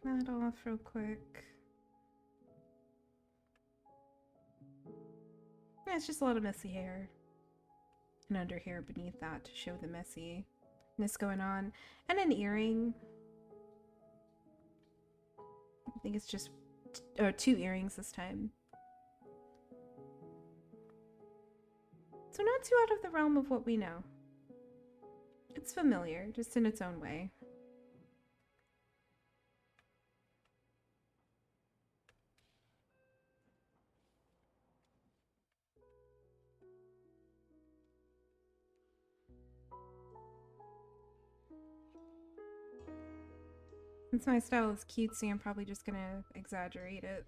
Turn that off real quick. Yeah, it's just a lot of messy hair. And under hair beneath that to show the messiness going on. And an earring. I think it's just 2 earrings this time. So not too out of the realm of what we know. It's familiar, just in its own way. Since my style is cutesy, I'm probably just gonna exaggerate it.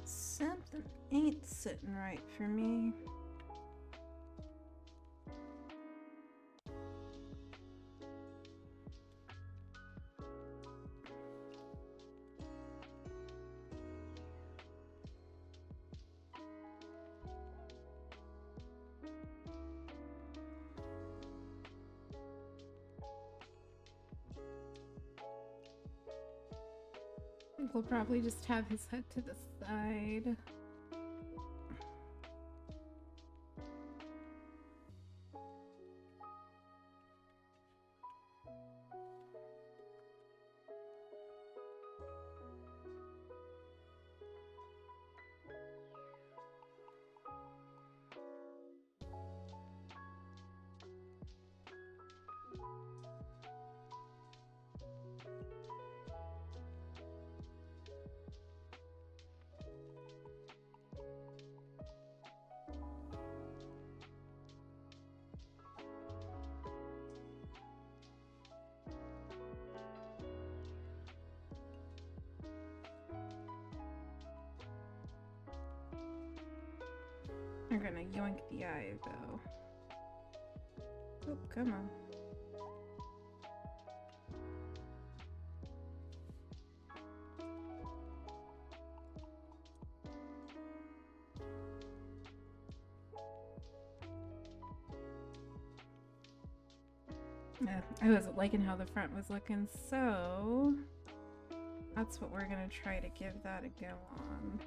Something ain't sitting right for me. I think we'll probably just have his head to the side. I'm gonna yoink the eye though. Oh, come on. I wasn't liking how the front was looking, so that's what we're gonna try to give that a go on.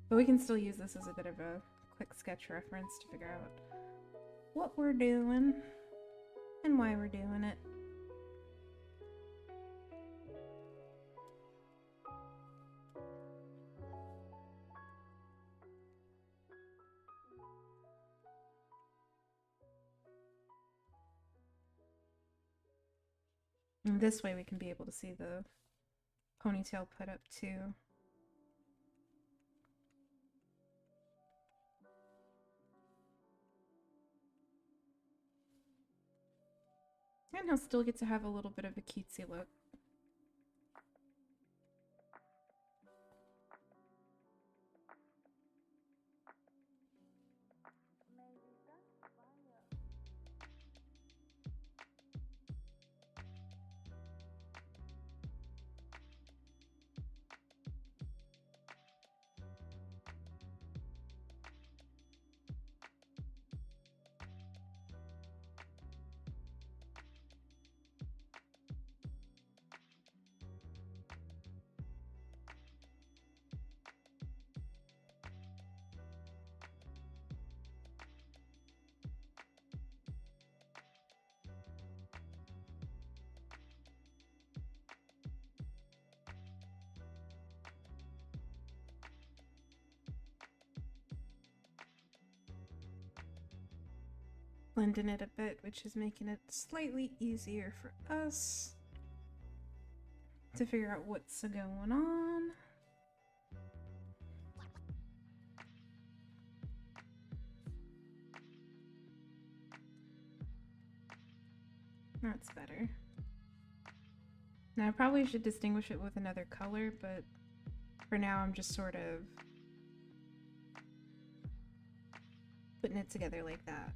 But we can still use this as a bit of a quick sketch reference to figure out what we're doing and why we're doing it. And this way we can be able to see the ponytail put up too. And he'll still get to have a little bit of a cutesy look. Blending it a bit, which is making it slightly easier for us to figure out what's going on. That's better. Now I probably should distinguish it with another color, but for now I'm just sort of putting it together like that.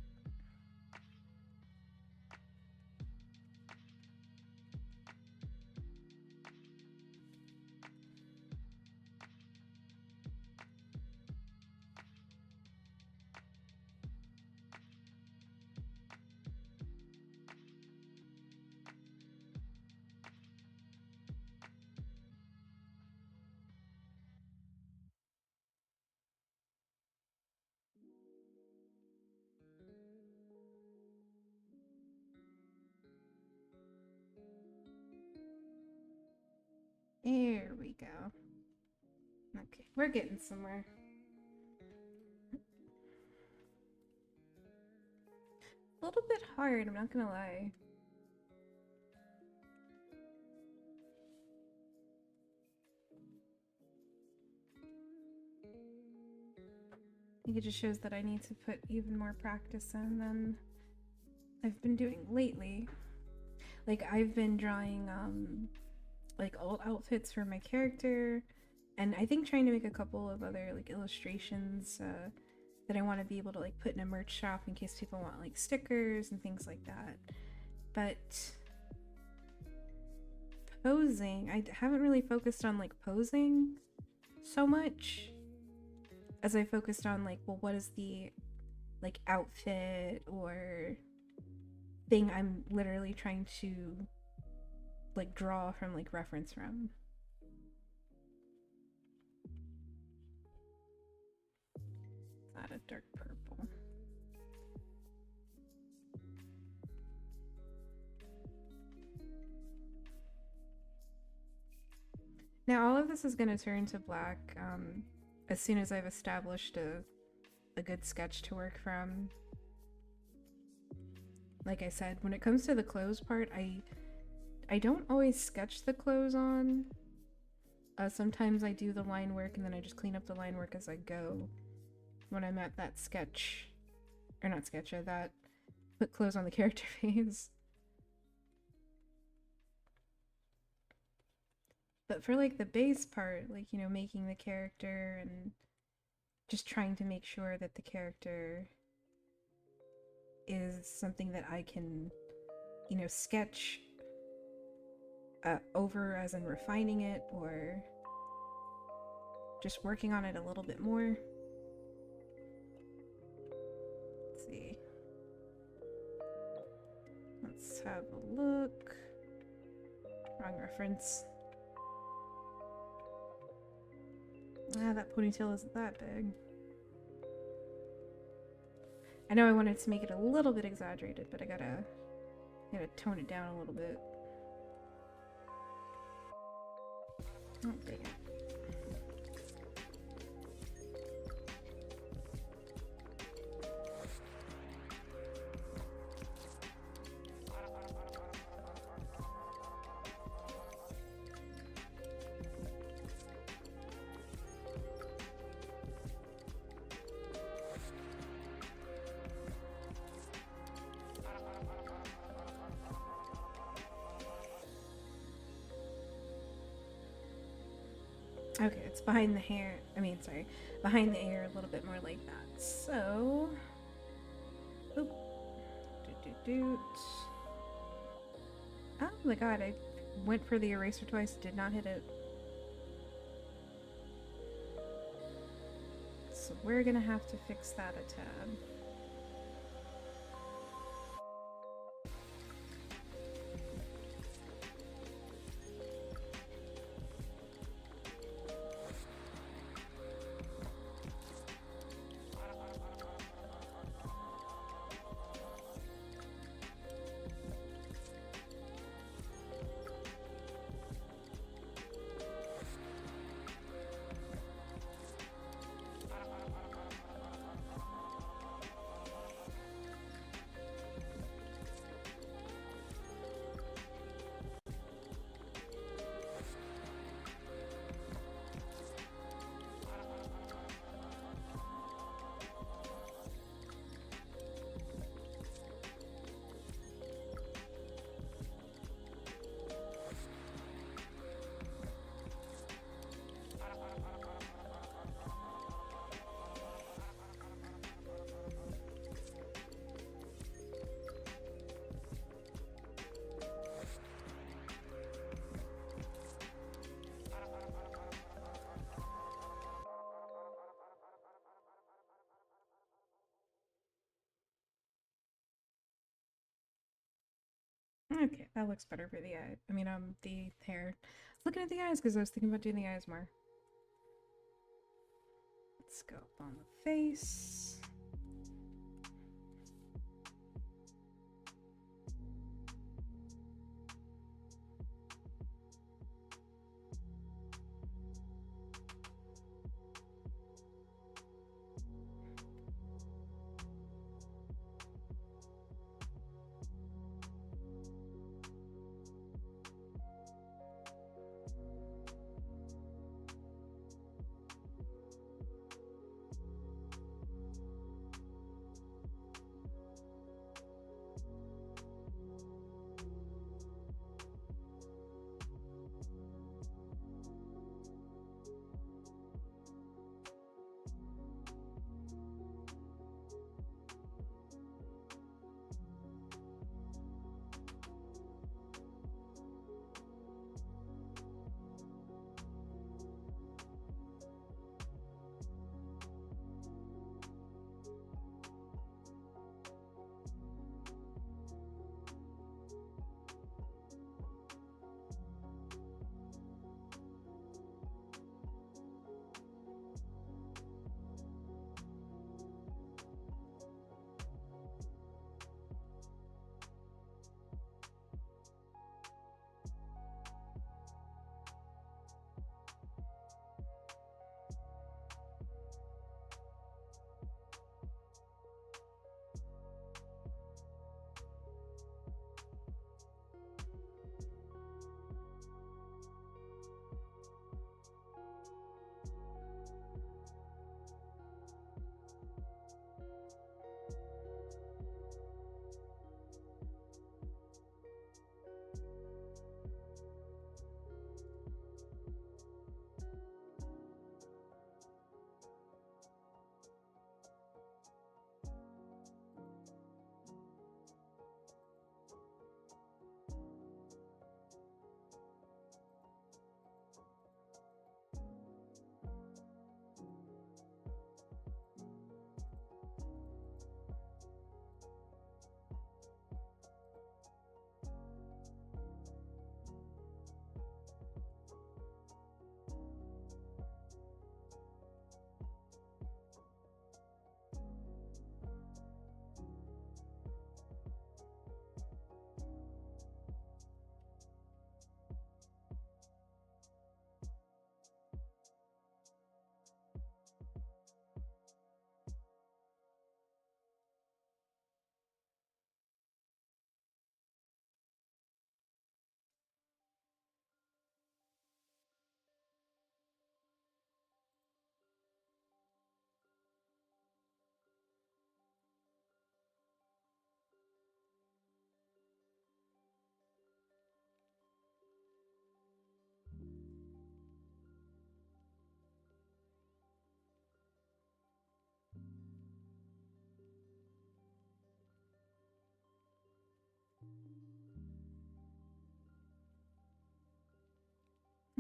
There we go. Okay, we're getting somewhere. A little bit hard, I'm not gonna lie. I think it just shows that I need to put even more practice in than I've been doing lately. Like, I've been drawing like old outfits for my character, and I think trying to make a couple of other like illustrations that I want to be able to like put in a merch shop in case people want like stickers and things like that. But posing, I haven't really focused on like posing so much as I focused on like, well, what is the like outfit or thing I'm literally trying to like draw from, like reference from. Add a dark purple. Now all of this is going to turn to black as soon as I've established a good sketch to work from. Like I said, when it comes to the clothes part, I don't always sketch the clothes on. Sometimes I do the line work and then I just clean up the line work as I go when I'm at that sketch, or not sketch, that put clothes on the character phase. But for like the base part, like, you know, making the character and just trying to make sure that the character is something that I can, you know, sketch over, as in refining it or just working on it a little bit more. Let's see. Let's Let's have a look. Wrong reference. Ah, that ponytail isn't that big. I know I wanted to make it a little bit exaggerated, but I gotta tone it down a little bit. Oh, dang it. Okay, it's behind the hair. Behind the ear a little bit more like that. So, oop, doot. Oh my god, I went for the eraser twice, did not hit it. So we're gonna have to fix that a tad. Okay, that looks better for the eye. The hair. Looking at the eyes because I was thinking about doing the eyes more. Let's go up on the face.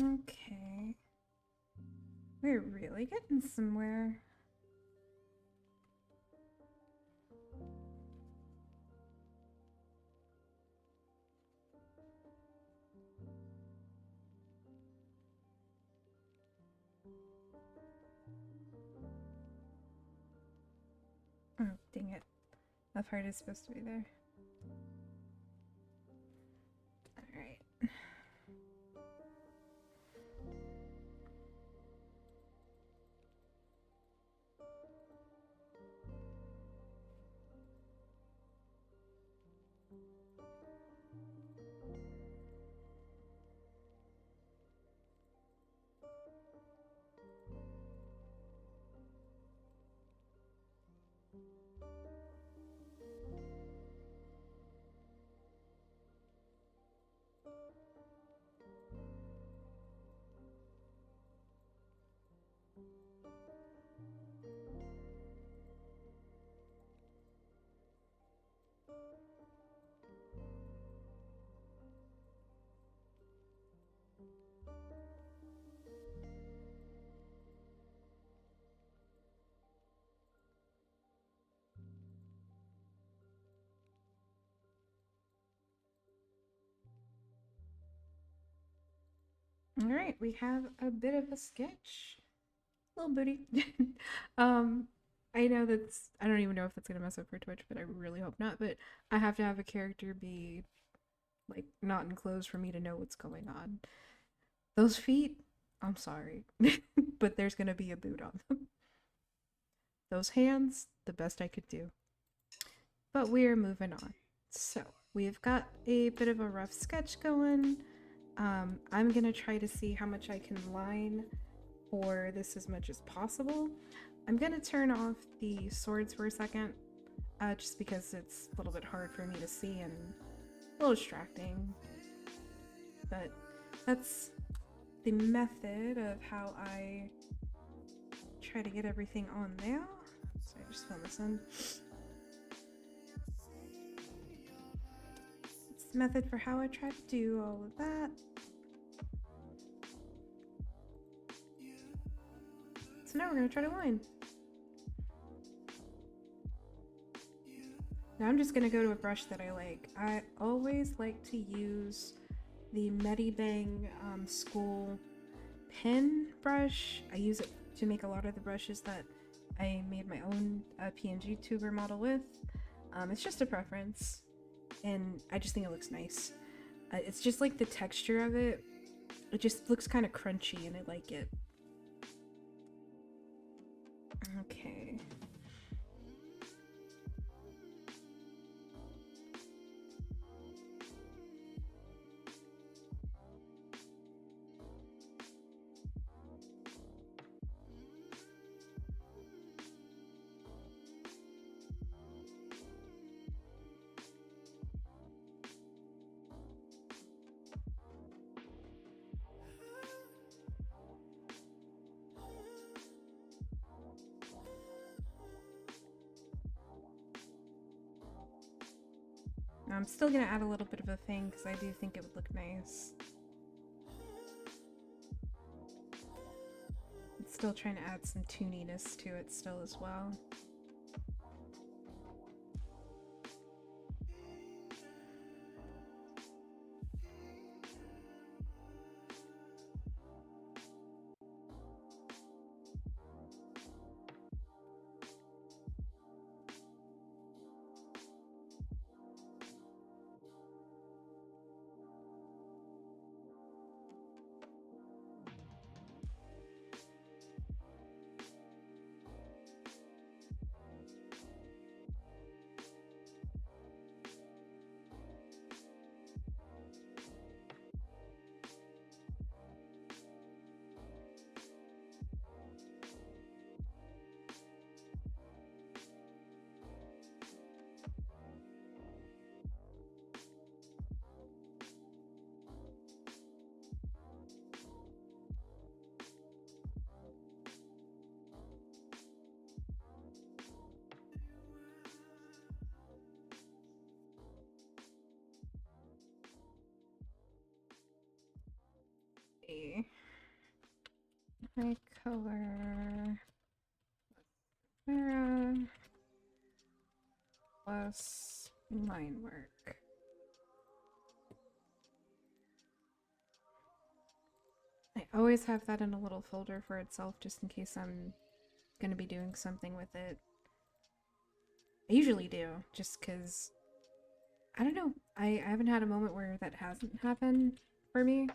Okay. We're really getting somewhere. Oh, dang it. That part is supposed to be there. Alright. Alright, we have a bit of a sketch. Little booty. I know I don't even know if that's gonna mess up for Twitch, but I really hope not. But I have to have a character be like not enclosed for me to know what's going on. Those feet, I'm sorry, but there's gonna be a boot on them. Those hands, the best I could do. But we're moving on. So we've got a bit of a rough sketch going. I'm gonna try to see how much I can line for this as much as possible. I'm gonna turn off the swords for a second, just because it's a little bit hard for me to see and a little distracting. But that's the method of how I try to get everything on there. So I just found this in. It's the method for how I try to do all of that. So now we're going to try to line. Now I'm just going to go to a brush that I like. I always like to use the Medibang school pen brush. I use it to make a lot of the brushes that I made my own PNG tuber model with. It's just a preference, and I just think it looks nice. It's just like the texture of it. It just looks kind of crunchy, and I like it. Okay. I'm still gonna add a little bit of a thing because I do think it would look nice. I'm still trying to add some tooniness to it still as well. High color Vera plus line work. I always have that in a little folder for itself just in case I'm gonna be doing something with it. I usually do, just because I don't know, I haven't had a moment where that hasn't happened for me.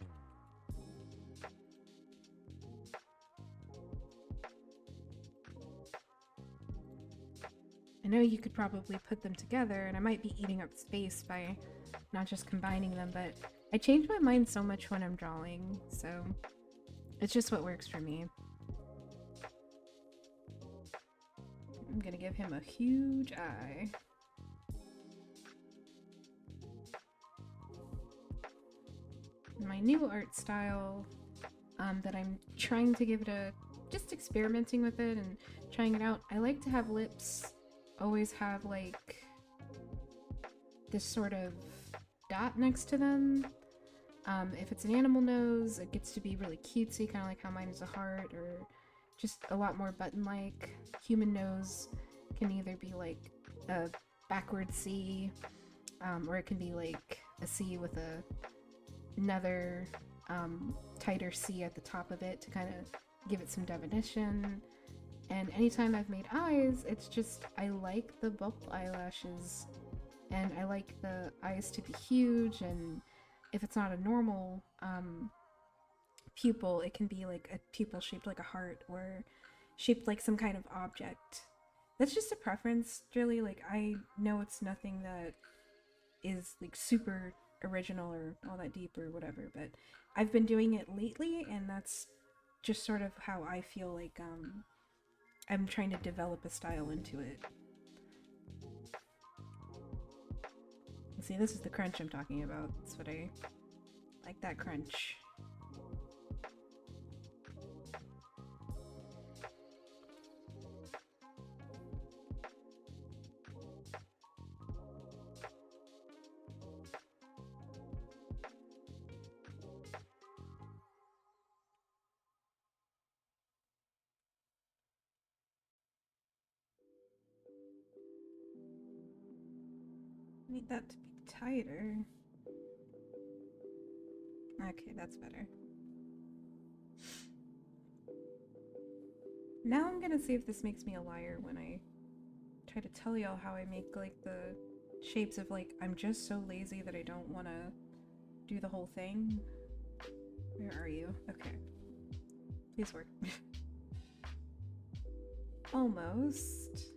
I know you could probably put them together, and I might be eating up space by not just combining them, but I change my mind so much when I'm drawing, so it's just what works for me. I'm gonna give him a huge eye. My new art style that I'm trying to give it a, just experimenting with it and trying it out. I like to have lips always have like this sort of dot next to them. If it's an animal nose, it gets to be really cutesy, kind of like how mine is a heart, or just a lot more button-like. Human nose can either be like a backward C, or it can be like a C with another tighter C at the top of it to kind of give it some definition. And anytime I've made eyes, it's just, I like the bubble eyelashes, and I like the eyes to be huge, and if it's not a normal pupil, it can be like a pupil shaped like a heart or shaped like some kind of object. That's just a preference, really. Like, I know it's nothing that is like super original or all that deep or whatever, but I've been doing it lately, and that's just sort of how I feel like I'm trying to develop a style into it. See, this is the crunch I'm talking about. That's what I like, that crunch. Need that to be tighter. Okay, that's better. Now I'm gonna see if this makes me a liar when I try to tell y'all how I make like the shapes of like, I'm just so lazy that I don't want to do the whole thing. Where are you? Okay. Please work. Almost.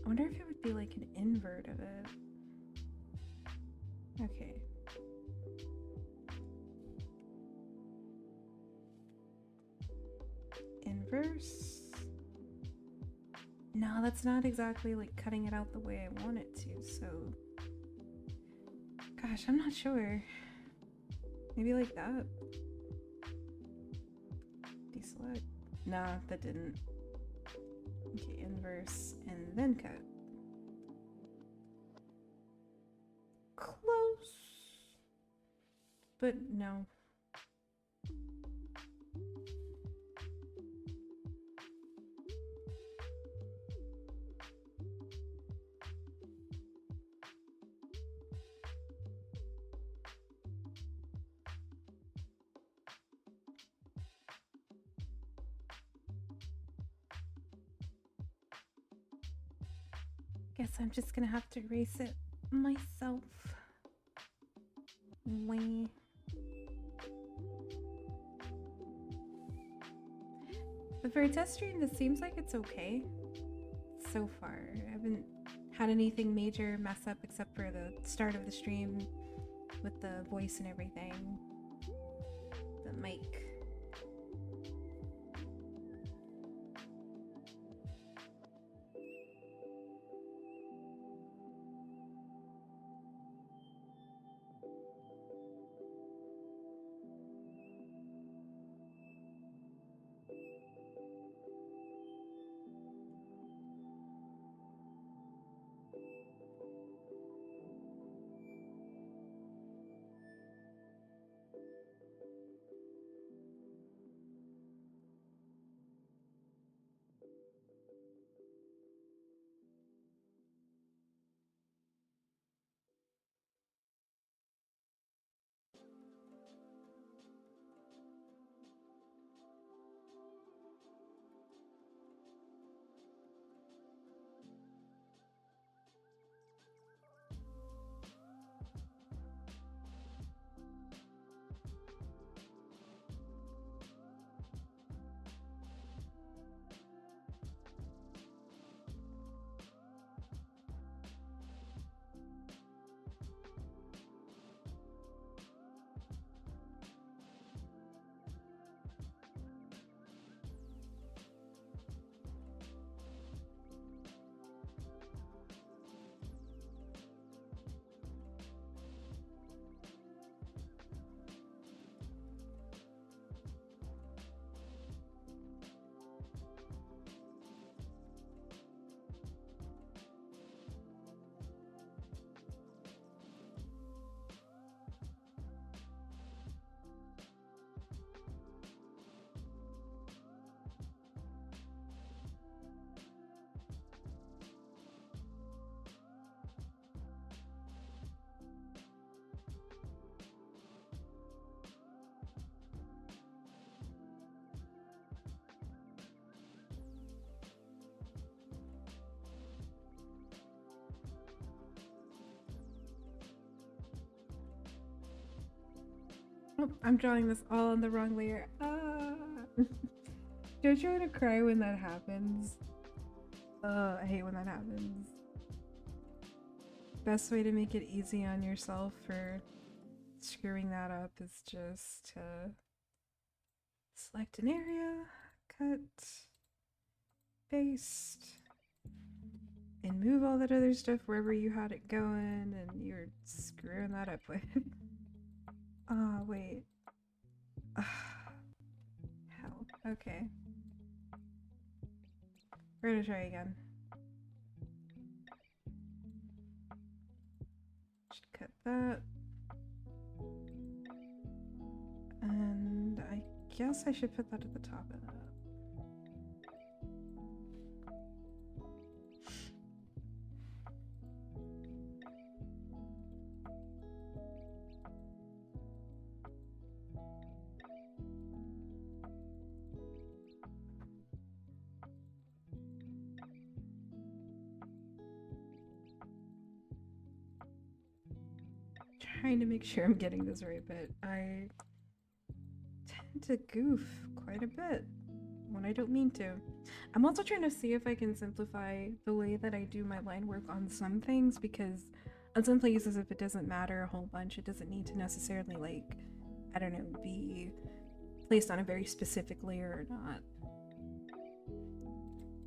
I wonder if it would be like an invert of it. Okay. Inverse. No, that's not exactly like cutting it out the way I want it to, so gosh, I'm not sure. Maybe like that. Deselect. Nah, that didn't. Okay, inverse and then cut. Close. But no. Guess I'm just gonna have to erase it myself. Wait. But for a test stream, this seems like it's okay so far. I haven't had anything major mess up except for the start of the stream with the voice and everything. The mic. Oh, I'm drawing this all on the wrong layer. Don't you want to cry when that happens? I hate when that happens. Best way to make it easy on yourself for screwing that up is just to select an area, cut, paste, and move all that other stuff wherever you had it going and you're screwing that up with. Ah, wait. Hell. Okay. We're gonna try again. Should cut that. And I guess I should put that at the top of that. Trying to make sure I'm getting this right, but I tend to goof quite a bit when I don't mean to. I'm also trying to see if I can simplify the way that I do my line work on some things, because on some places, if it doesn't matter a whole bunch, it doesn't need to necessarily, like, I don't know, be placed on a very specific layer or not.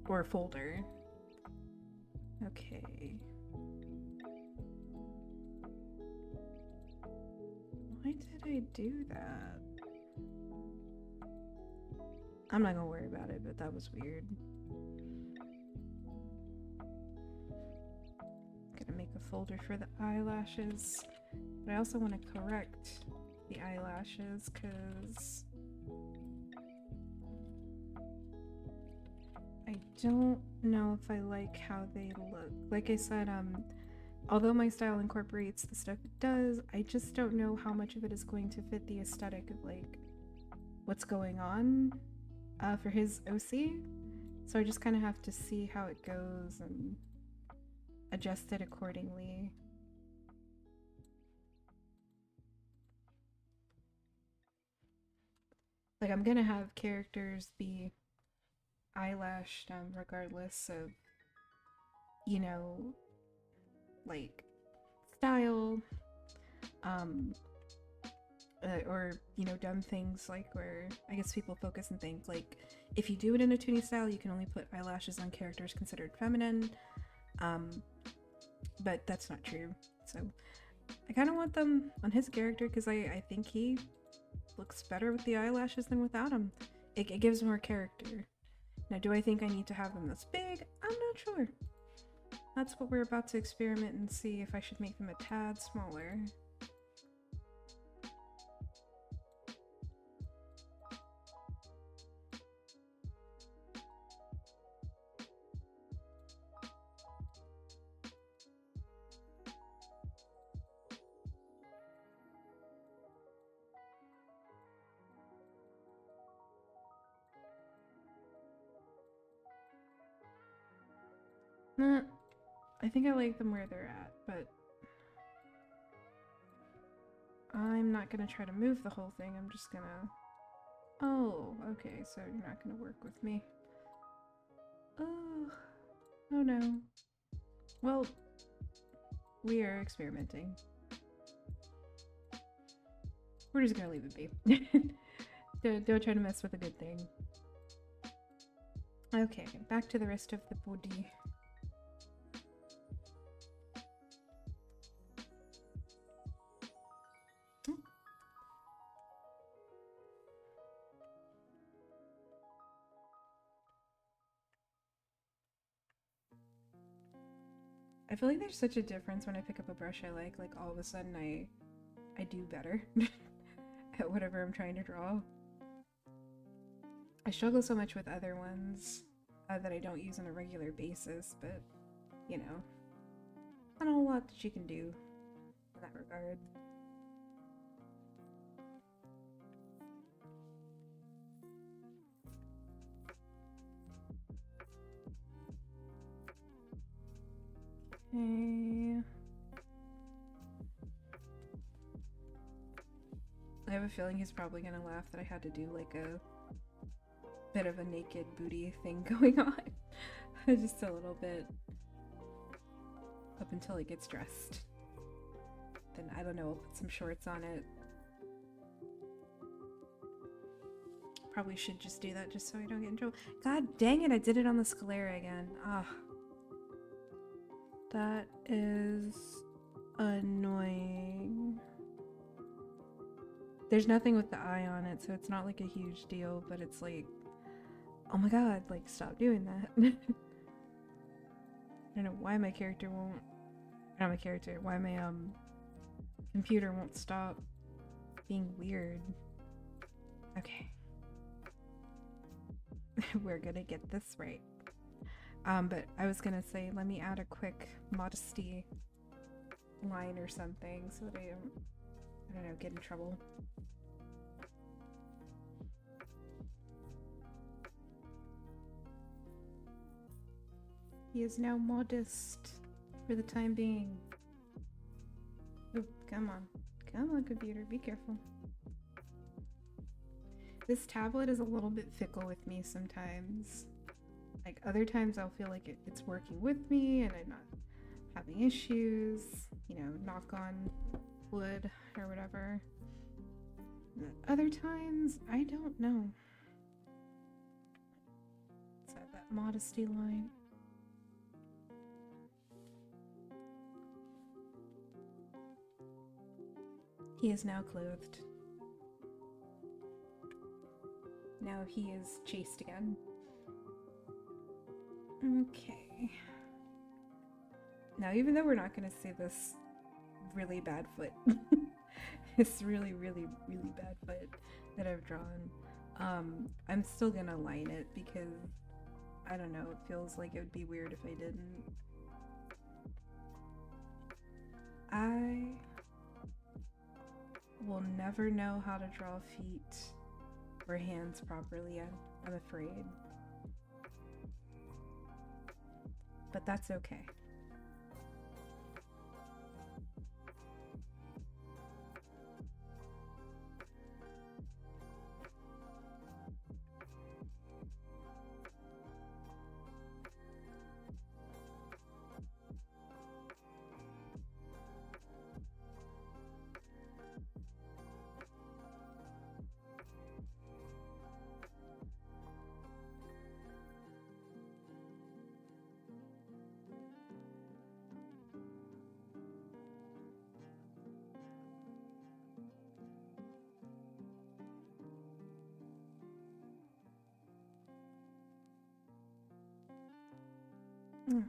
Or folder. Okay. Why did I do that? I'm not gonna worry about it, but that was weird. Gonna make a folder for the eyelashes, but I also want to correct the eyelashes because I don't know if I like how they look. Like I said, although my style incorporates the stuff it does, I just don't know how much of it is going to fit the aesthetic of like what's going on for his OC. So I just kind of have to see how it goes and adjust it accordingly. Like, I'm gonna have characters be eyelashed regardless of, you know, like style, or, you know, dumb things like where I guess people focus and think like if you do it in a toony style, you can only put eyelashes on characters considered feminine, but that's not true. So I kind of want them on his character because I think he looks better with the eyelashes than without them. It gives more character. Now, do I think I need to have them this big? I'm not sure. That's what we're about to experiment and see if I should make them a tad smaller. Nah, I think I like them where they're at, but I'm not gonna try to move the whole thing. I'm just gonna... Oh, okay, so you're not gonna work with me. Oh, oh no. Well, we are experimenting. We're just gonna leave it be. Don't try to mess with a good thing. Okay, back to the rest of the body. I feel like there's such a difference when I pick up a brush I like all of a sudden I do better at whatever I'm trying to draw. I struggle so much with other ones that I don't use on a regular basis, but you know, not a whole lot that you can do in that regard. Okay. I have a feeling he's probably gonna laugh that I had to do like a bit of a naked booty thing going on. Just a little bit. Up until it gets dressed. Then, I don't know, I'll put some shorts on it. Probably should just do that just so I don't get in trouble. God dang it, I did it on the sclera again. Ah. That is annoying. There's nothing with the eye on it, so it's not like a huge deal, but it's like, oh my god, like, stop doing that. I don't know why my character won't, not my character, why my computer won't stop being weird. Okay. We're gonna get this right. But I was gonna say, let me add a quick modesty line or something so that I don't know, get in trouble. He is now modest for the time being. Oh, come on. Come on, computer, be careful. This tablet is a little bit fickle with me sometimes. Like, other times I'll feel like it's working with me and I'm not having issues. You know, knock on wood or whatever. Other times, I don't know. Let's add that modesty line. He is now clothed. Now he is chased again. Okay. Now, even though we're not going to see this really bad foot, this really, really, really bad foot that I've drawn, I'm still going to line it because, I don't know, it feels like it would be weird if I didn't. I will never know how to draw feet or hands properly, I'm afraid. But that's okay. Okay.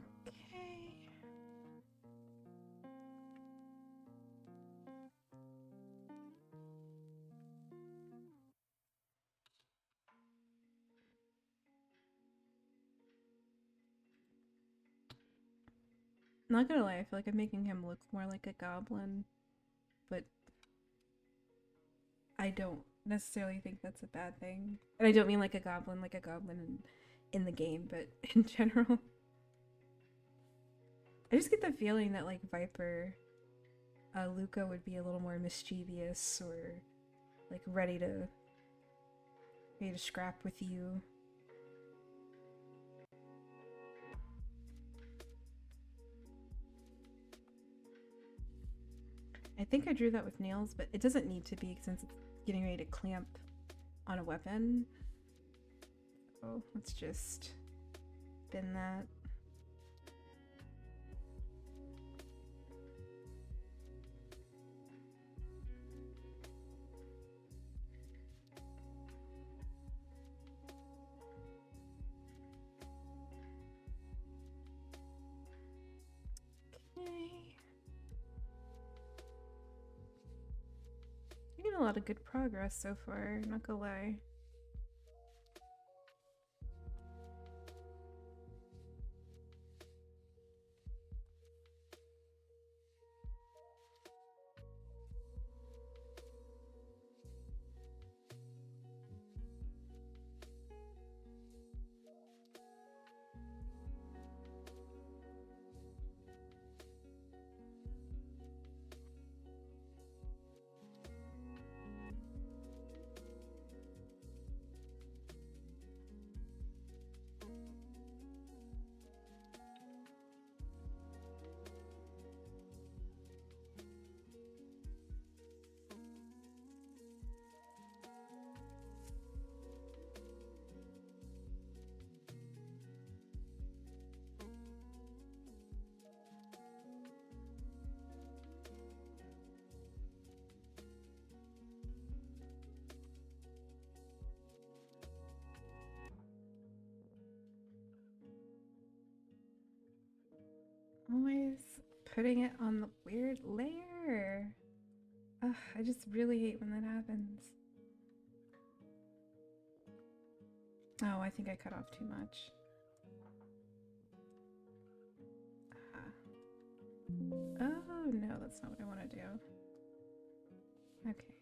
Not gonna lie, I feel like I'm making him look more like a goblin, but I don't necessarily think that's a bad thing. And I don't mean like a goblin in the game, but in general. I just get the feeling that like Viper, Lucca would be a little more mischievous or like ready to scrap with you. I think I drew that with nails, but it doesn't need to be since it's getting ready to clamp on a weapon. So let's just bend that. A lot of good progress so far, not gonna lie. Always putting it on the weird layer. Ugh, I just really hate when that happens. Oh, I think I cut off too much. Oh no, that's not what I want to do. Okay.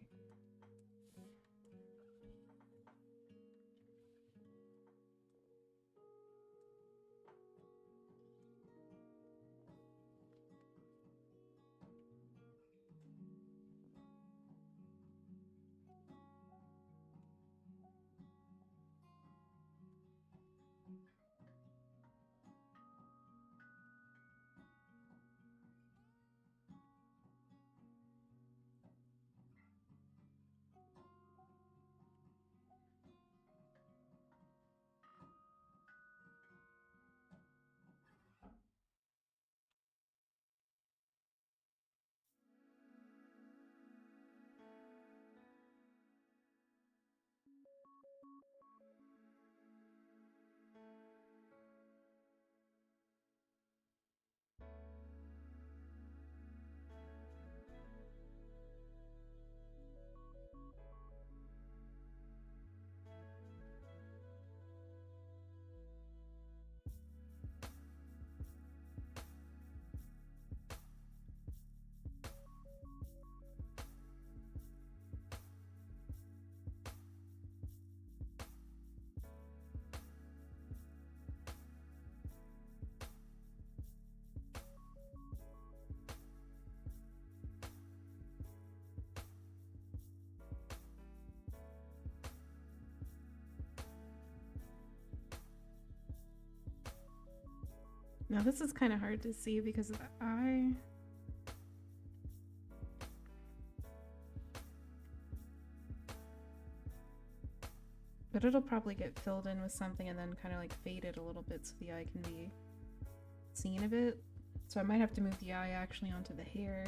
Now this is kind of hard to see because of the eye. But it'll probably get filled in with something and then kind of like faded a little bit so the eye can be seen a bit. So I might have to move the eye actually onto the hair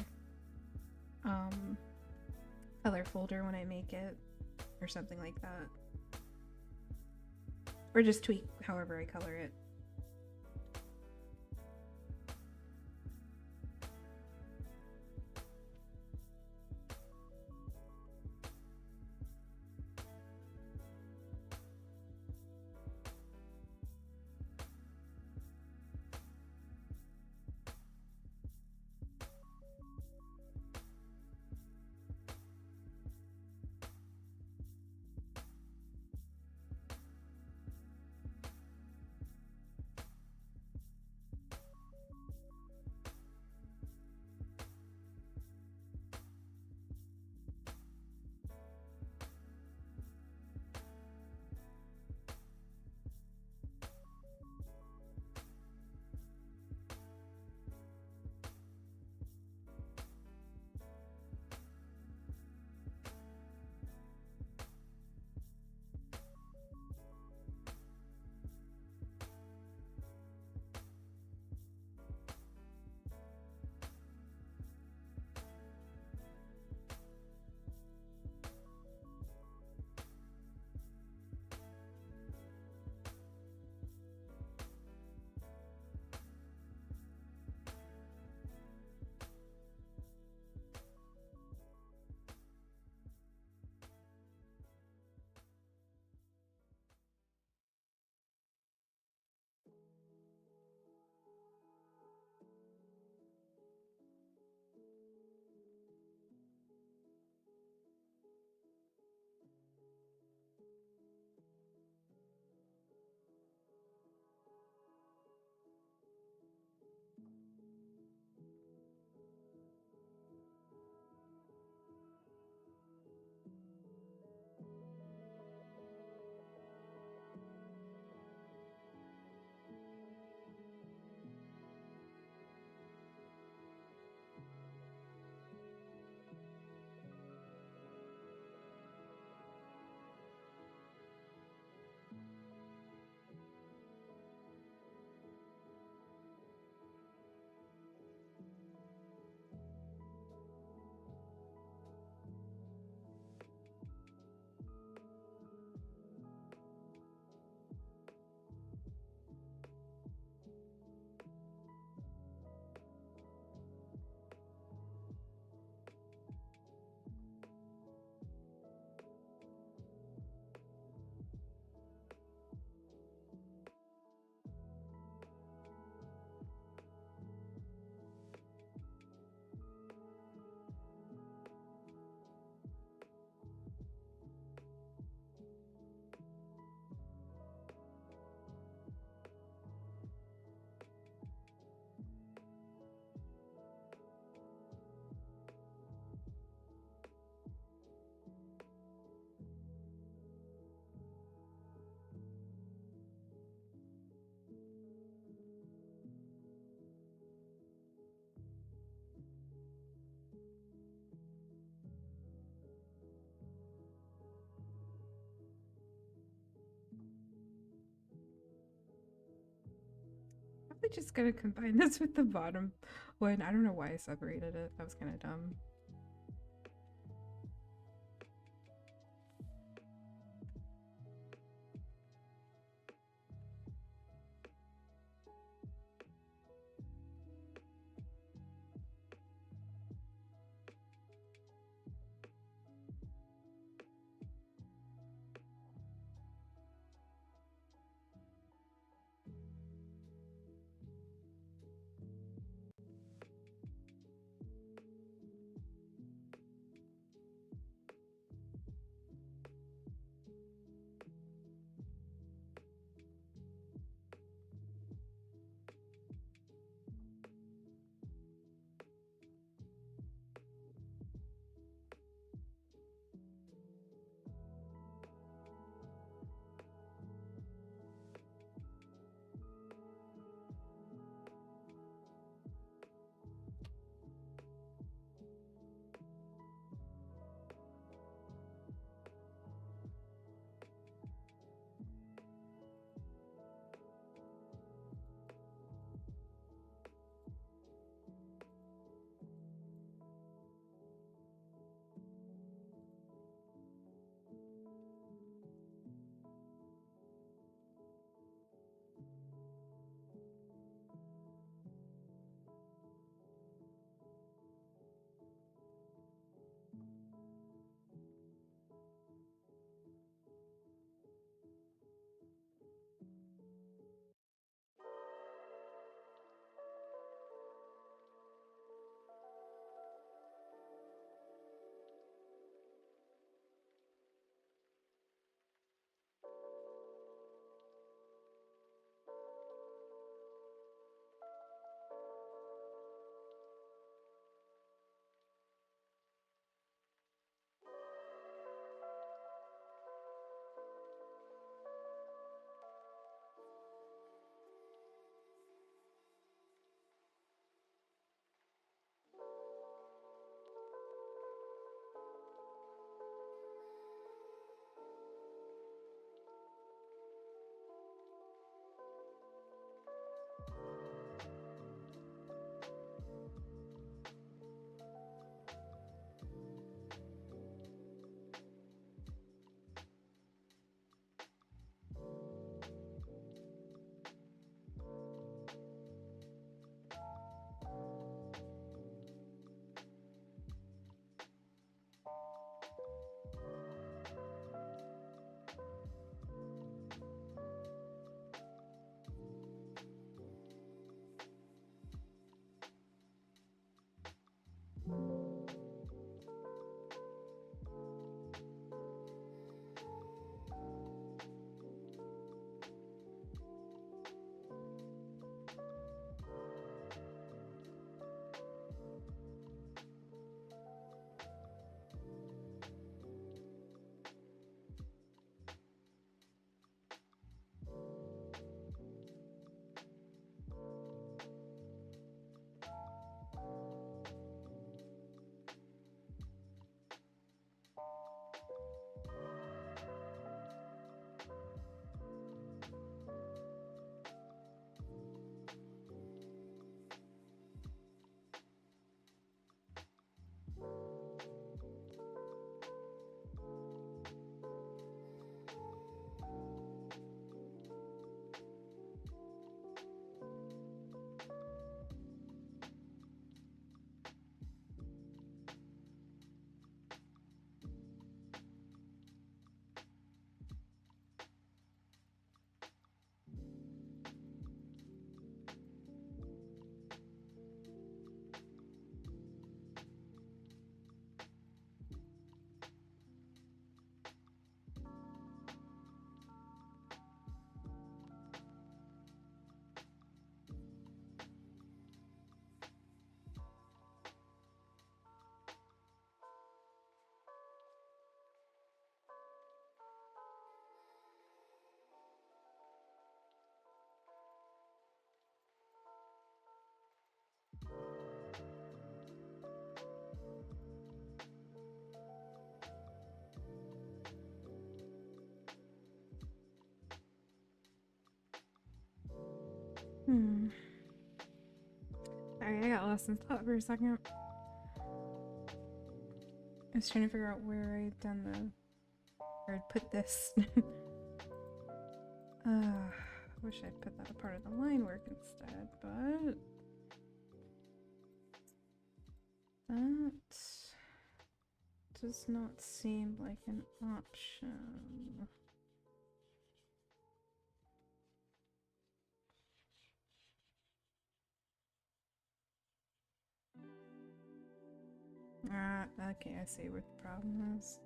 color folder when I make it or something like that. Or just tweak however I color it. probably just gonna combine this with the bottom one. I don't know why I separated it. That was kind of dumb. Hmm. Sorry, I got lost in thought for a second. I was trying to figure out where I'd done where I'd put this. Wish I'd put that a part of the line work instead, but that does not seem like an option. Okay, I see what the problem is.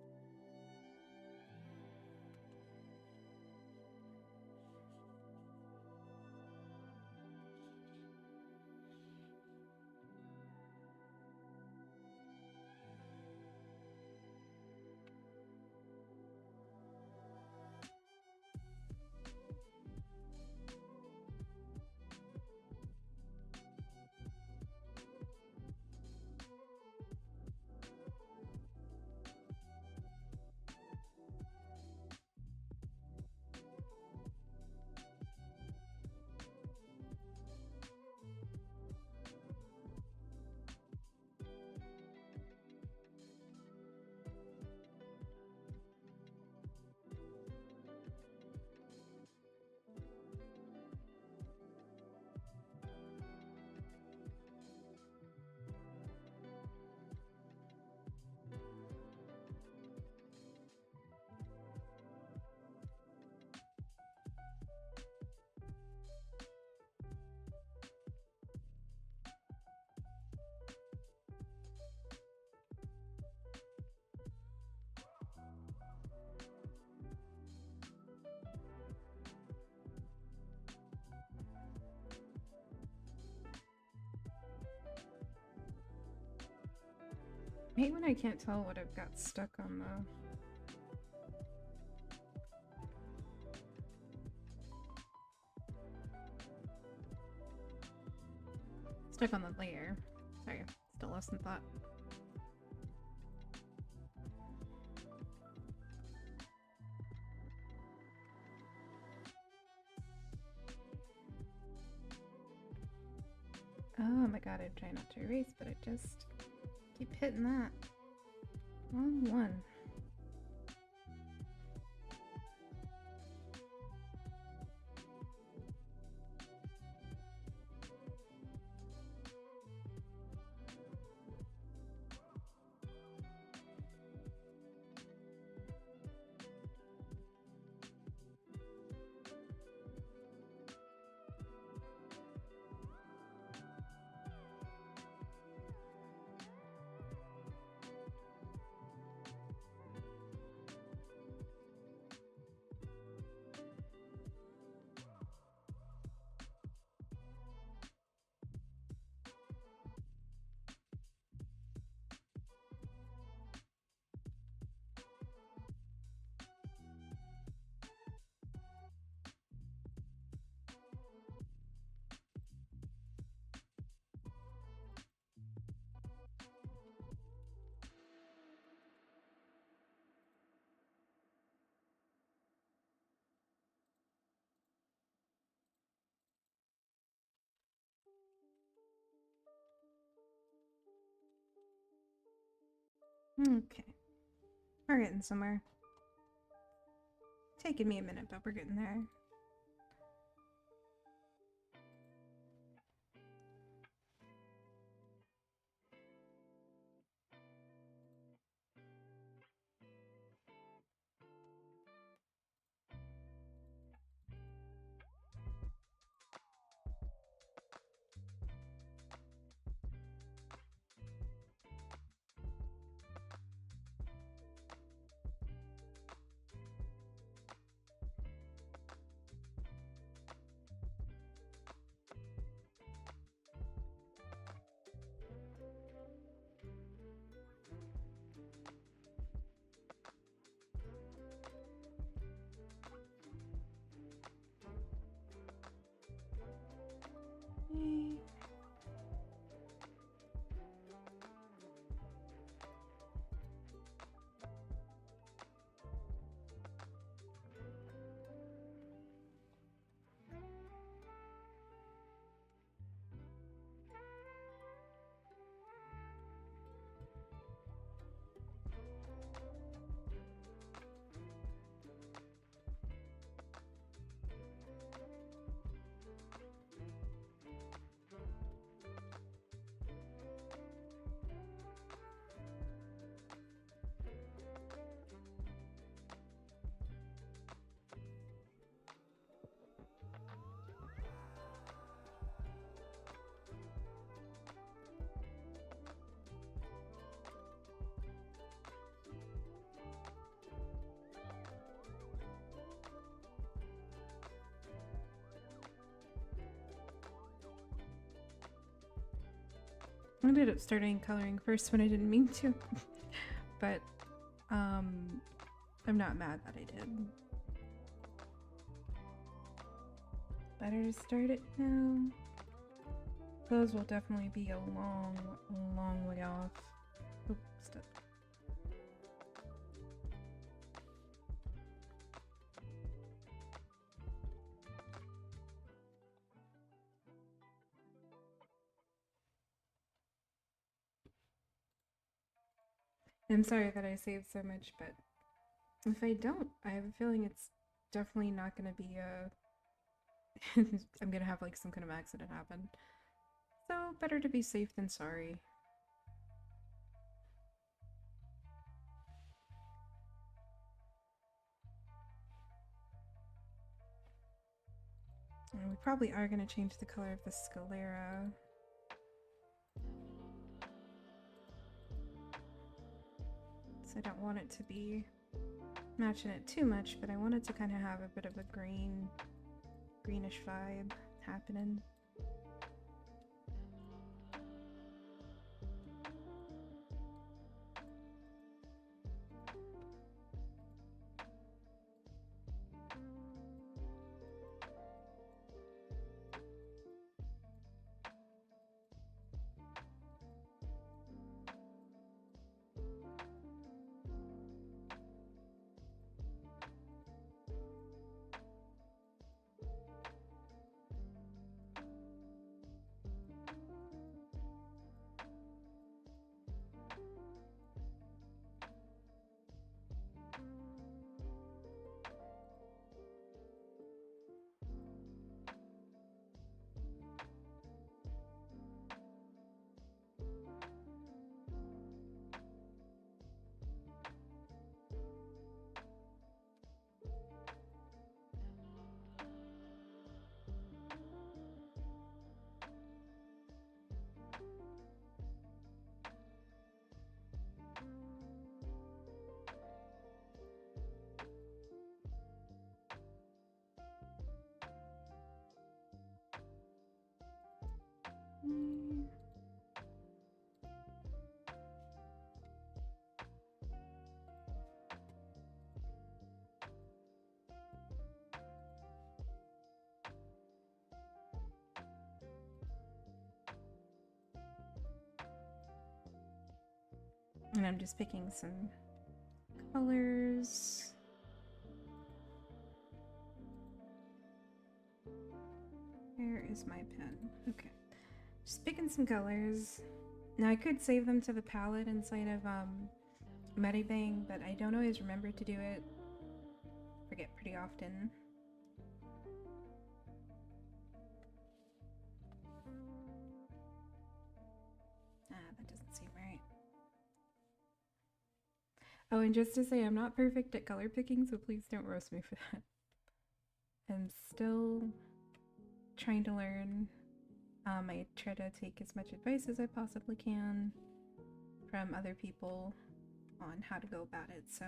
I hate when I can't tell what I've got stuck on the layer. Sorry, still lost in thought. Oh my god, I'm trying not to erase, but I just keep hitting that. Wrong one. Okay. We're getting somewhere. Taking me a minute, but we're getting there. I ended up starting coloring first when I didn't mean to, but I'm not mad that I did. Better to start it now. Those will definitely be a long, long way off. Oops, step. I'm sorry that I saved so much, but if I don't, I have a feeling it's definitely not gonna be a I'm gonna have like some kind of accident happen. So better to be safe than sorry. And we probably are gonna change the color of the sclera. So I don't want it to be matching it too much, but I want it to kind of have a bit of a greenish vibe happening. And I'm just picking some colors. Where is my pen? Okay. Just picking some colors. Now I could save them to the palette inside of Medibang, but I don't always remember to do it. Forget pretty often. That doesn't seem right. Oh, and just to say, I'm not perfect at color picking, so please don't roast me for that. I'm still trying to learn. I try to take as much advice as I possibly can from other people on how to go about it, so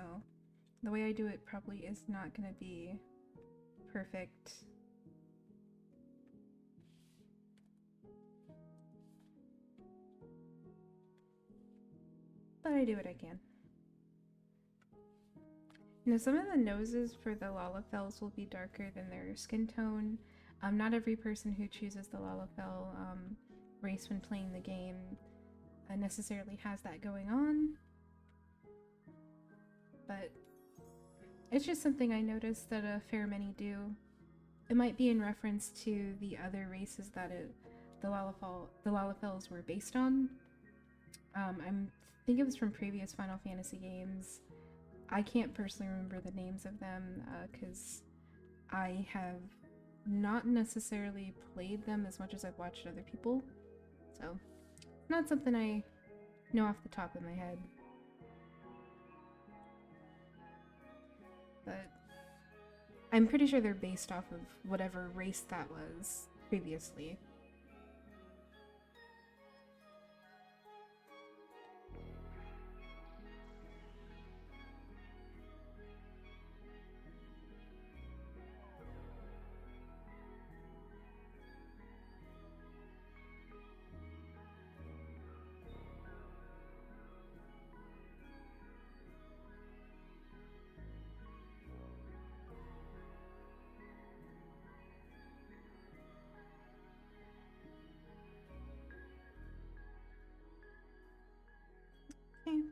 the way I do it probably is not going to be perfect. But I do what I can. Now, some of the noses for the Lalafels will be darker than their skin tone. Not every person who chooses the Lalafell race when playing the game necessarily has that going on. But it's just something I noticed that a fair many do. It might be in reference to the other races that the Lalafels were based on. I think it was from previous Final Fantasy games. I can't personally remember the names of them because I have not necessarily played them as much as I've watched other people. So, not something I know off the top of my head. But I'm pretty sure they're based off of whatever race that was previously.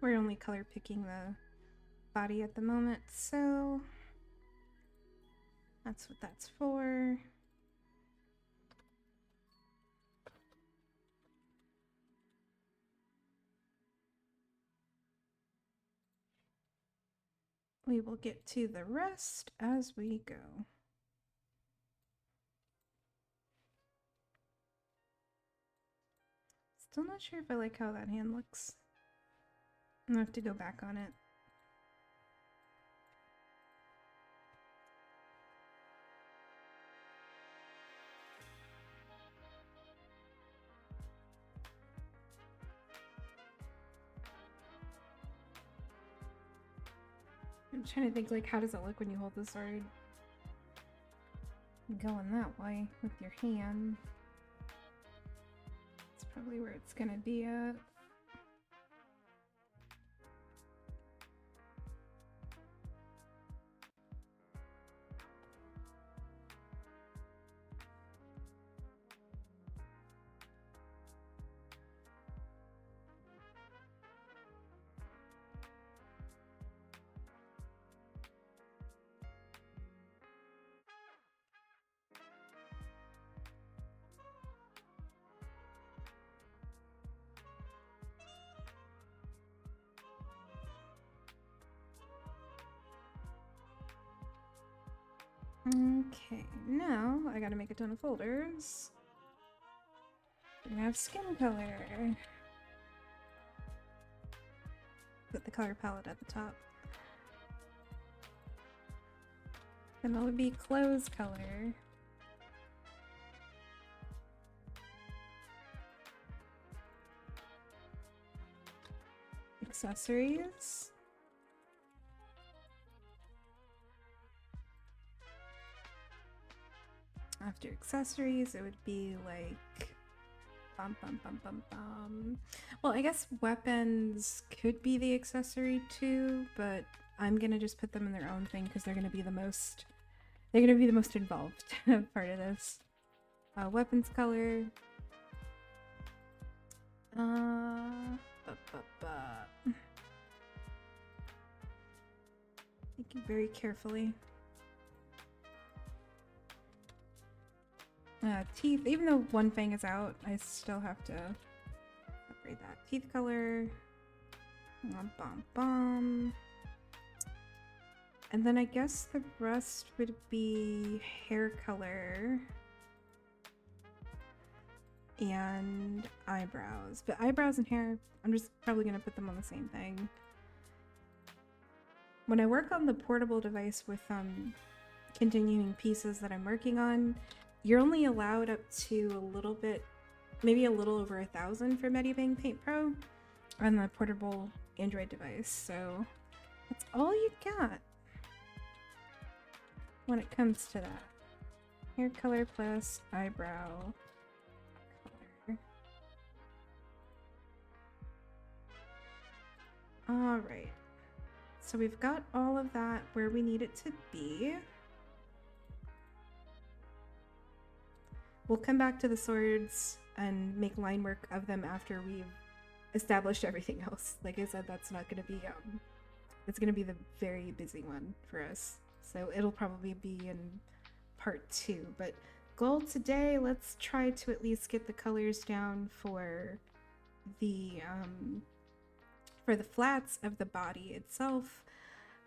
we're only color picking the body at the moment, so that's what that's for. We will get to the rest as we go. Still not sure if I like how that hand looks. I'm gonna have to go back on it. I'm trying to think, like, how does it look when you hold the sword? Going that way with your hand. That's probably where it's gonna be at. Okay, now I gotta make a ton of folders. We have skin color. Put the color palette at the top. Then that would be clothes color. Accessories. After accessories, it would be like well, I guess weapons could be the accessory too, but I'm gonna just put them in their own thing because they're gonna be the most involved part of this. Weapons color. Thinking very carefully. Teeth, even though one fang is out, I still have to separate that. Teeth color. And then I guess the rest would be hair color and eyebrows. But eyebrows and hair, I'm just probably gonna put them on the same thing. When I work on the portable device with continuing pieces that I'm working on, you're only allowed up to a little bit, maybe a little over 1,000 for Medibang Paint Pro on the portable Android device. So that's all you got when it comes to that. Hair color plus eyebrow color. All right. So we've got all of that where we need it to be. We'll come back to the swords and make line work of them after we've established everything else. Like I said, that's not going to be, it's going to be the very busy one for us. So it'll probably be in part 2. But goal today, let's try to at least get the colors down for the flats of the body itself.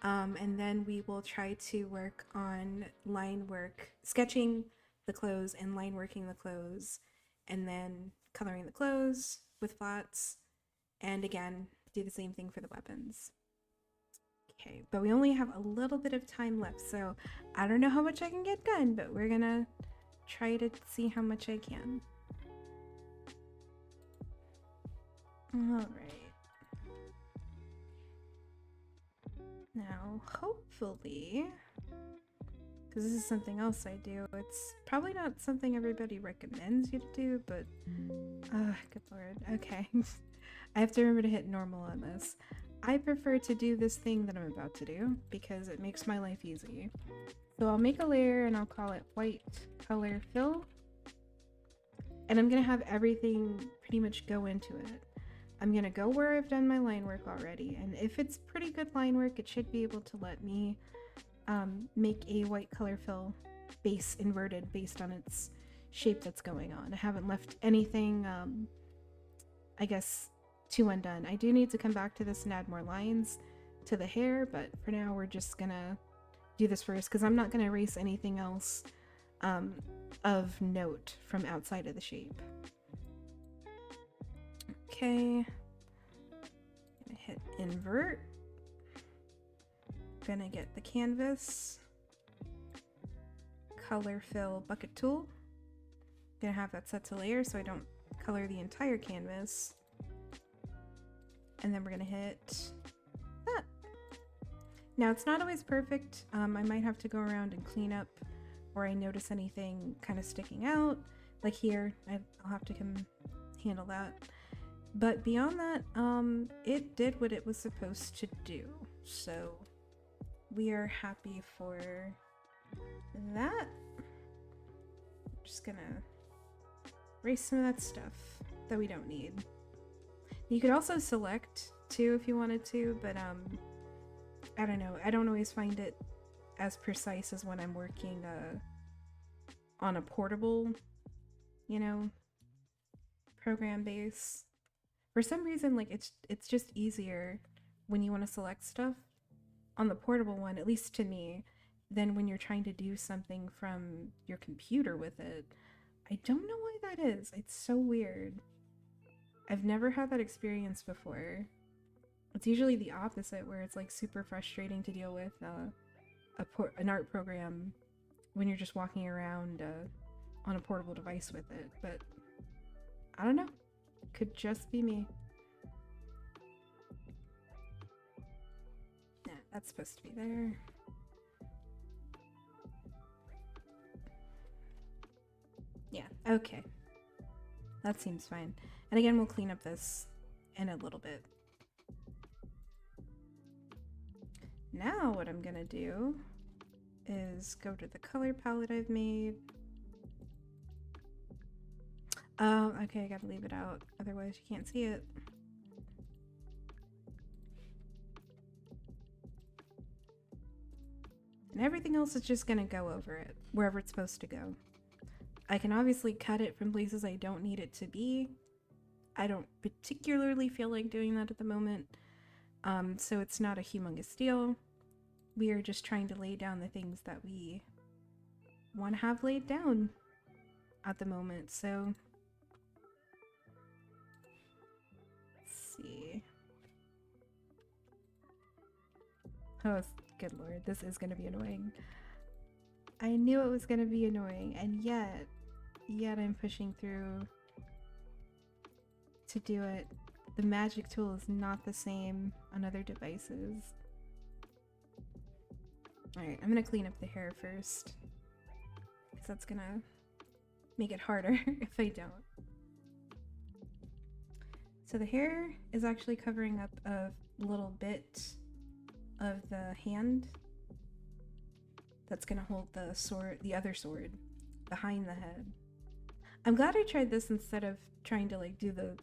And then we will try to work on line work, sketching the clothes and line working the clothes, and then coloring the clothes with flats, and again do the same thing for the weapons. Okay, but we only have a little bit of time left, so I don't know how much I can get done, but we're gonna try to see how much I can. All right, now hopefully, because this is something else I do, it's probably not something everybody recommends you to do, but good lord. Okay. I have to remember to hit normal on this. I prefer to do this thing that I'm about to do because it makes my life easy. So I'll make a layer and I'll call it white color fill, and I'm gonna have everything pretty much go into it. I'm gonna go where I've done my line work already, and if it's pretty good line work, it should be able to let me make a white color fill base inverted based on its shape that's going on. I haven't left anything, I guess, too undone. I do need to come back to this and add more lines to the hair, but for now we're just gonna do this first because I'm not gonna erase anything else of note from outside of the shape. Okay, gonna hit invert. Gonna get the canvas, color fill bucket tool. Gonna have that set to layer so I don't color the entire canvas. And then we're gonna hit that. Now it's not always perfect. I might have to go around and clean up where I notice anything kind of sticking out. Like here, I'll have to come handle that. But beyond that, it did what it was supposed to do. So we are happy for that. I'm just gonna erase some of that stuff that we don't need. You could also select too if you wanted to, but I don't know. I don't always find it as precise as when I'm working on a portable, you know, program base. For some reason, like it's just easier when you want to select stuff on the portable one, at least to me, than when you're trying to do something from your computer with it. I don't know why that is. It's so weird. I've never had that experience before. It's usually the opposite, where it's like super frustrating to deal with an art program when you're just walking around on a portable device with it. But I don't know. Could just be me. Yeah, that's supposed to be there. Yeah, okay. That seems fine. And again, we'll clean up this in a little bit. Now what I'm gonna do is go to the color palette I've made. Oh, okay, I gotta leave it out, otherwise you can't see it. And everything else is just gonna go over it, wherever it's supposed to go. I can obviously cut it from places I don't need it to be. I don't particularly feel like doing that at the moment, so it's not a humongous deal. We are just trying to lay down the things that we want to have laid down at the moment, so let's see. Oh, good lord, this is going to be annoying. I knew it was going to be annoying, and yet I'm pushing through to do it. The magic tool is not the same on other devices. Alright, I'm gonna clean up the hair first, because that's gonna make it harder if I don't. So the hair is actually covering up a little bit of the hand that's gonna hold the sword, the other sword, behind the head. I'm glad I tried this instead of trying to like do the,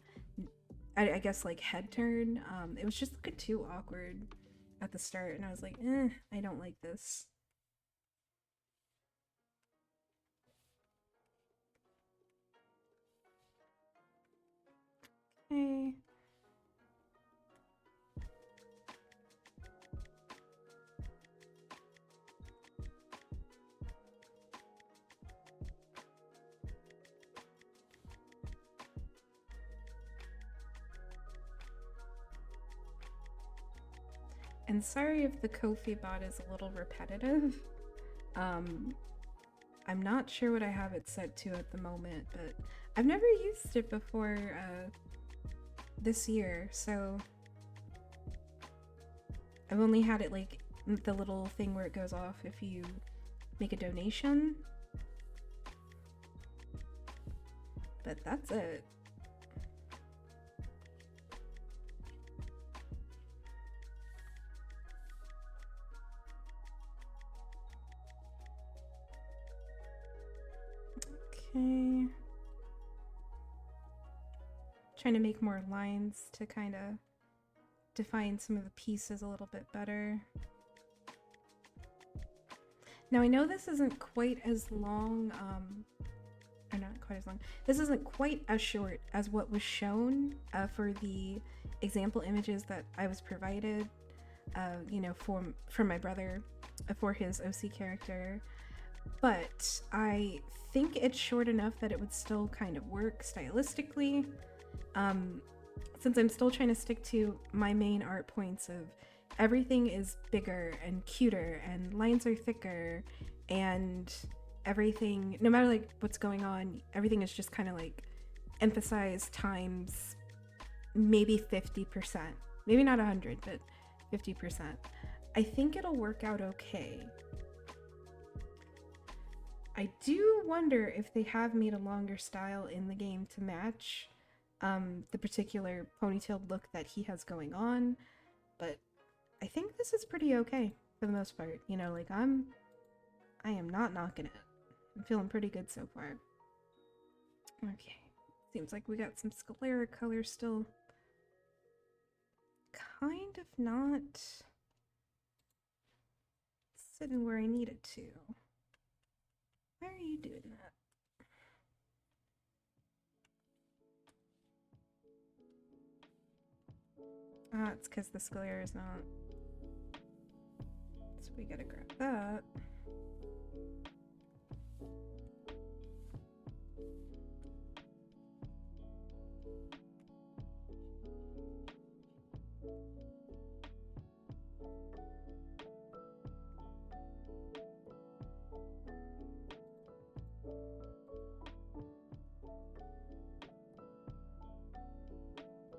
I guess like head turn. It was just looking too awkward at the start, and I was like, I don't like this. Okay. And sorry if the Ko-fi bot is a little repetitive. I'm not sure what I have it set to at the moment, but I've never used it before this year, so I've only had it like the little thing where it goes off if you make a donation. But that's it. Okay. Trying to make more lines to kind of define some of the pieces a little bit better. Now I know this isn't quite as long, or not quite as long. This isn't quite as short as what was shown for the example images that I was provided, you know, from my brother for his OC character. But I think it's short enough that it would still kind of work stylistically. Since I'm still trying to stick to my main art points of everything is bigger and cuter and lines are thicker and everything, no matter like what's going on, everything is just kind of like emphasized times maybe 50%, maybe not 100, but 50%. I think it'll work out okay. I do wonder if they have made a longer style in the game to match the particular ponytailed look that he has going on, but I think this is pretty okay for the most part. You know, like I am not knocking it. I'm feeling pretty good so far. Okay, seems like we got some sclera color still. Kind of not sitting where I need it to. Why are you doing that? Ah, it's because the sclera is not. So we gotta grab that.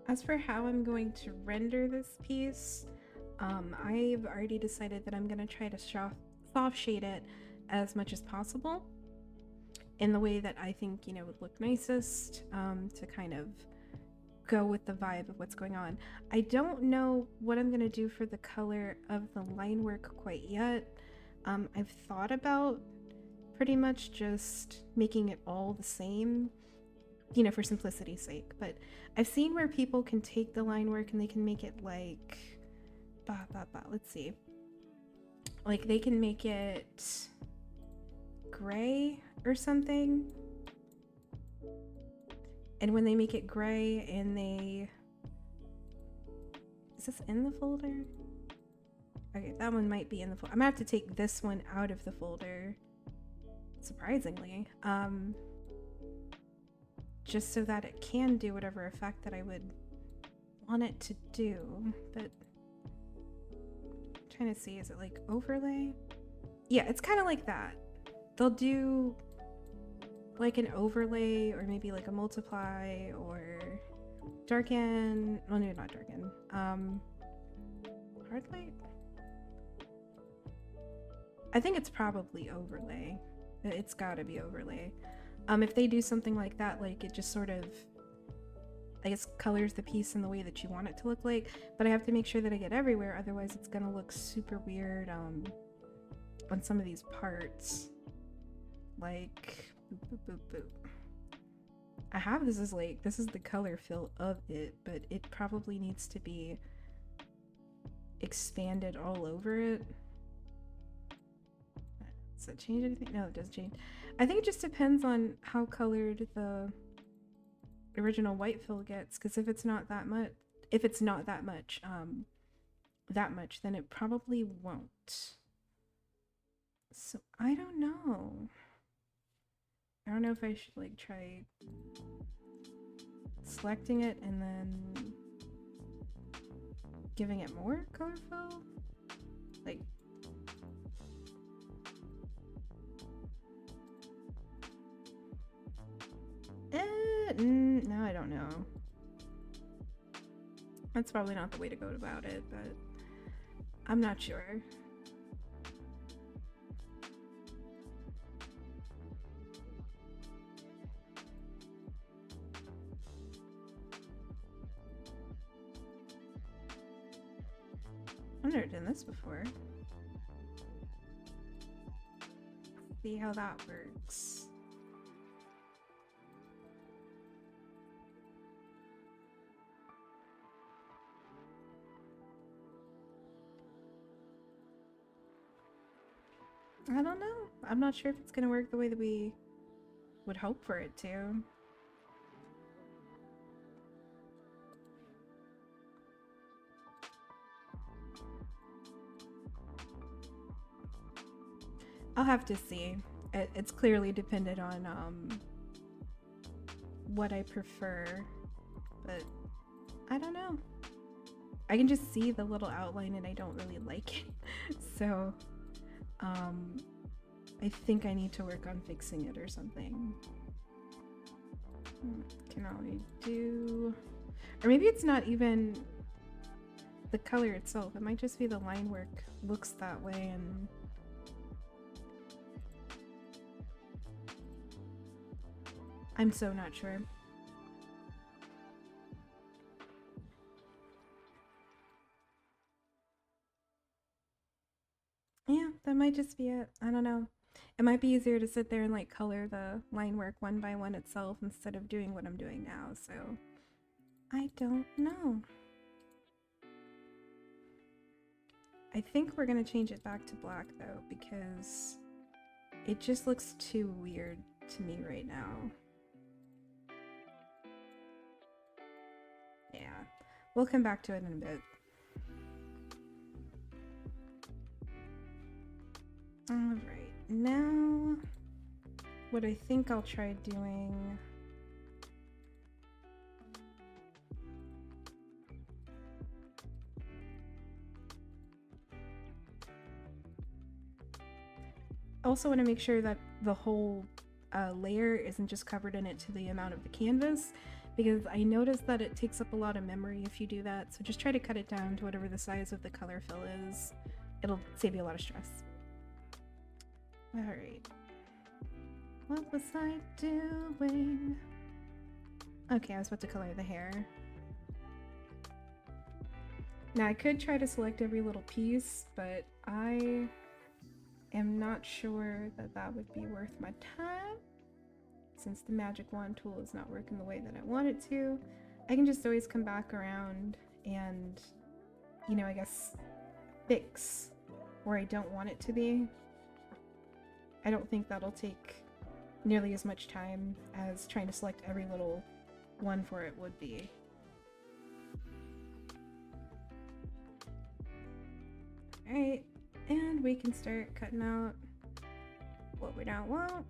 As for how I'm going to render this piece, I've already decided that I'm going to try to soft shade it as much as possible in the way that I think, you know, would look nicest, to kind of go with the vibe of what's going on. I don't know what I'm going to do for the color of the line work quite yet. I've thought about pretty much just making it all the same, you know, for simplicity's sake, but I've seen where people can take the line work and they can make it like, let's see, like they can make it gray or something, and when they make it gray and they, is this in the folder? Okay, that one might be in the folder. I'm gonna have to take this one out of the folder, surprisingly, just so that it can do whatever effect that I would want it to do. But I'm trying to see, is it like overlay? Yeah, it's kind of like that. They'll do like an overlay or maybe like a multiply or darken. Well, no, not darken. Hard light? I think it's probably overlay. It's gotta be overlay. If they do something like that, like it just sort of, I guess, colors the piece in the way that you want it to look like, but I have to make sure that I get everywhere, otherwise it's gonna look super weird on some of these parts. Like, boop, boop, boop, boop. I have this is like, this is the color fill of it, but it probably needs to be expanded all over it. Does that change anything? No, it doesn't change. I think it just depends on how colored the original white fill gets, because if it's not that much, then it probably won't. So I don't know. I don't know if I should like try selecting it and then giving it more color fill, like. No, I don't know. That's probably not the way to go about it, but I'm not sure. I've never done this before. See how that works. I don't know. I'm not sure if it's gonna work the way that we would hope for it to. I'll have to see. It's clearly dependent on what I prefer, but I don't know. I can just see the little outline and I don't really like it. So I think I need to work on fixing it or something. Can I do, or maybe it's not even the color itself. It might just be the line work looks that way, and I'm so not sure. Yeah, that might just be it. I don't know. It might be easier to sit there and like color the line work one by one itself instead of doing what I'm doing now, so I don't know. I think we're gonna change it back to black though, because it just looks too weird to me right now. Yeah, we'll come back to it in a bit. Alright, now what I think I'll try doing also want to make sure that the whole layer isn't just covered in it to the amount of the canvas, because I noticed that it takes up a lot of memory if you do that, so just try to cut it down to whatever the size of the color fill is. It'll save you a lot of stress. Alright. What was I doing? Okay, I was about to color the hair. Now I could try to select every little piece, but I am not sure that that would be worth my time, since the magic wand tool is not working the way that I want it to. I can just always come back around and, you know, I guess fix where I don't want it to be. I don't think that'll take nearly as much time as trying to select every little one for it would be. Alright, and we can start cutting out what we don't want.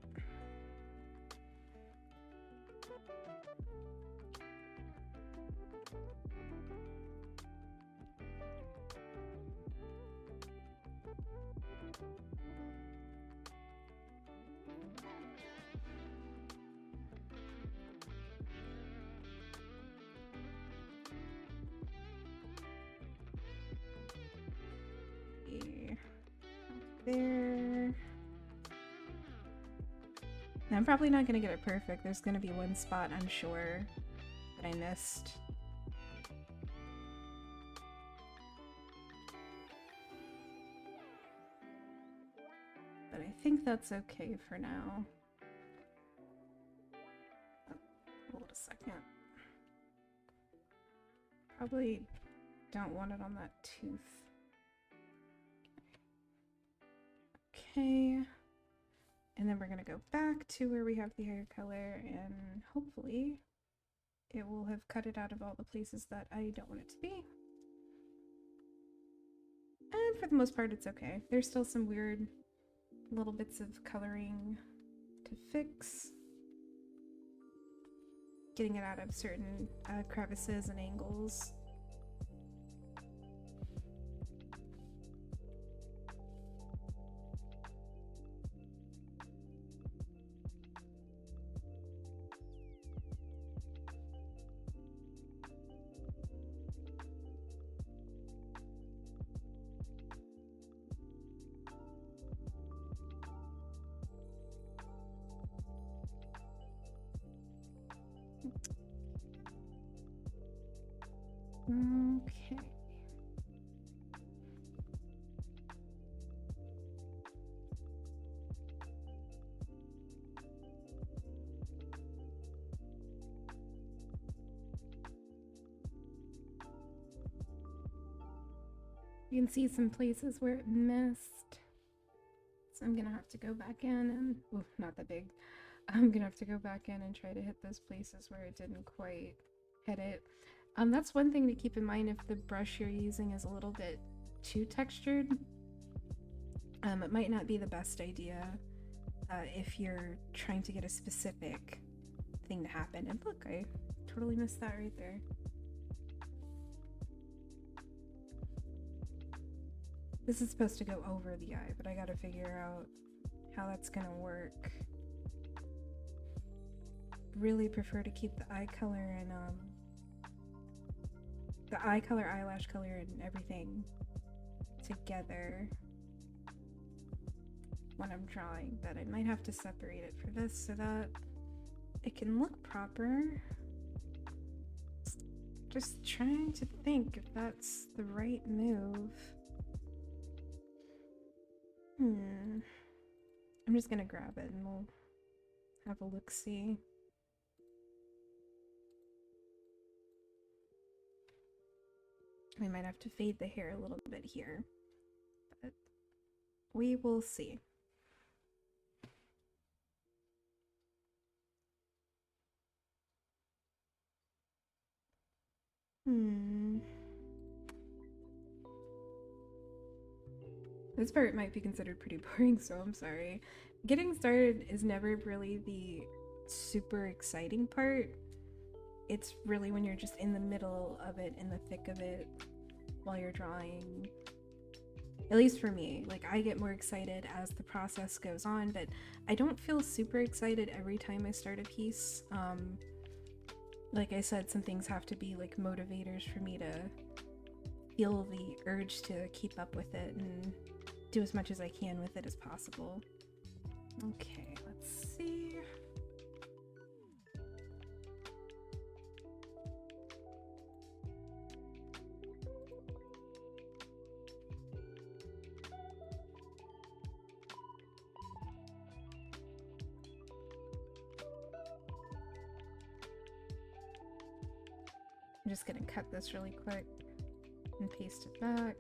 There. Now, I'm probably not going to get it perfect. There's going to be one spot I'm sure that I missed. But I think that's okay for now. Oh, hold a second. Probably don't want it on that tooth. Okay, and then we're gonna go back to where we have the hair color, and hopefully it will have cut it out of all the places that I don't want it to be. And for the most part, it's okay. There's still some weird little bits of coloring to fix. Getting it out of certain crevices and angles. Okay. You can see some places where it missed. I'm gonna have to go back in and, oh, not that big. I'm gonna have to go back in and try to hit those places where it didn't quite hit it. That's one thing to keep in mind if the brush you're using is a little bit too textured. It might not be the best idea if you're trying to get a specific thing to happen. And look, I totally missed that right there. This is supposed to go over the eye, but I gotta figure out how that's gonna work. Really prefer to keep the eye color and the eye color, eyelash color, and everything together when I'm drawing, but I might have to separate it for this so that it can look proper. Just trying to think if that's the right move. I'm just gonna grab it and we'll have a look-see. We might have to fade the hair a little bit here, but we will see. This part might be considered pretty boring, so I'm sorry. Getting started is never really the super exciting part. It's really when you're just in the middle of it, in the thick of it, while you're drawing. At least for me, like, I get more excited as the process goes on, but I don't feel super excited every time I start a piece. Like I said, some things have to be like motivators for me to feel the urge to keep up with it and do as much as I can with it as possible. Okay, let's see. I'm just gonna cut this really quick and paste it back.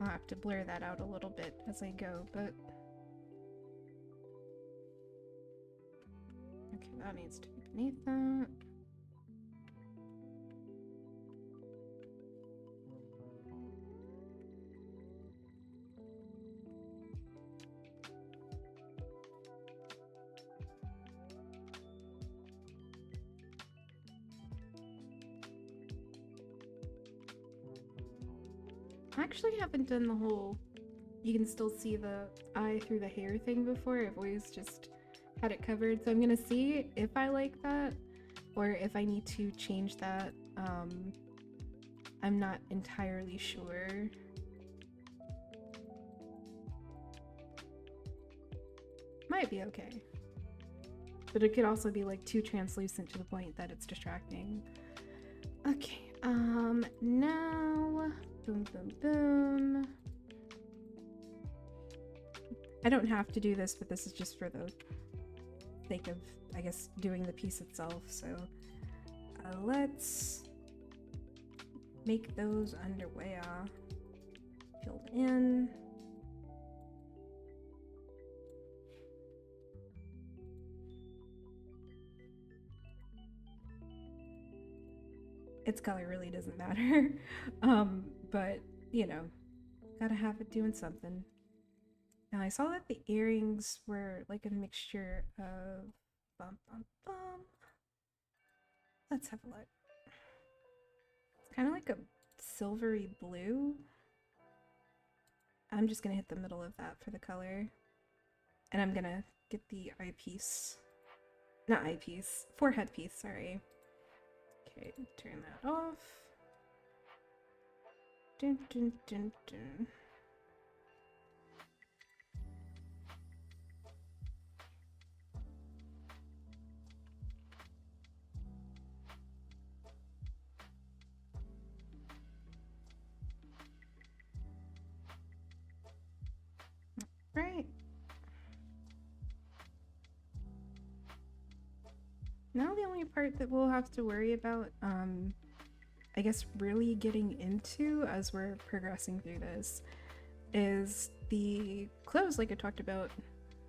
I'll have to blur that out a little bit as I go, but okay, that needs to be beneath that. I actually haven't done the whole you can still see the eye through the hair thing before. I've always just had it covered, so I'm gonna see if I like that or if I need to change that. I'm not entirely sure. Might be okay, but it could also be like too translucent to the point that it's distracting. Okay, now boom, boom, boom. I don't have to do this, but this is just for the sake of, I guess, doing the piece itself. So let's make those underwear filled in. Its color really doesn't matter, but you know, gotta have it doing something. Now I saw that the earrings were like a mixture of let's have a look. It's kind of like a silvery blue. I'm just gonna hit the middle of that for the color, and I'm gonna get the eyepiece, not eyepiece, forehead piece, sorry. Okay, turn that off. Dun, dun, dun, dun. Right. Now the only part that we'll have to worry about, I guess really getting into as we're progressing through this, is the clothes like I talked about.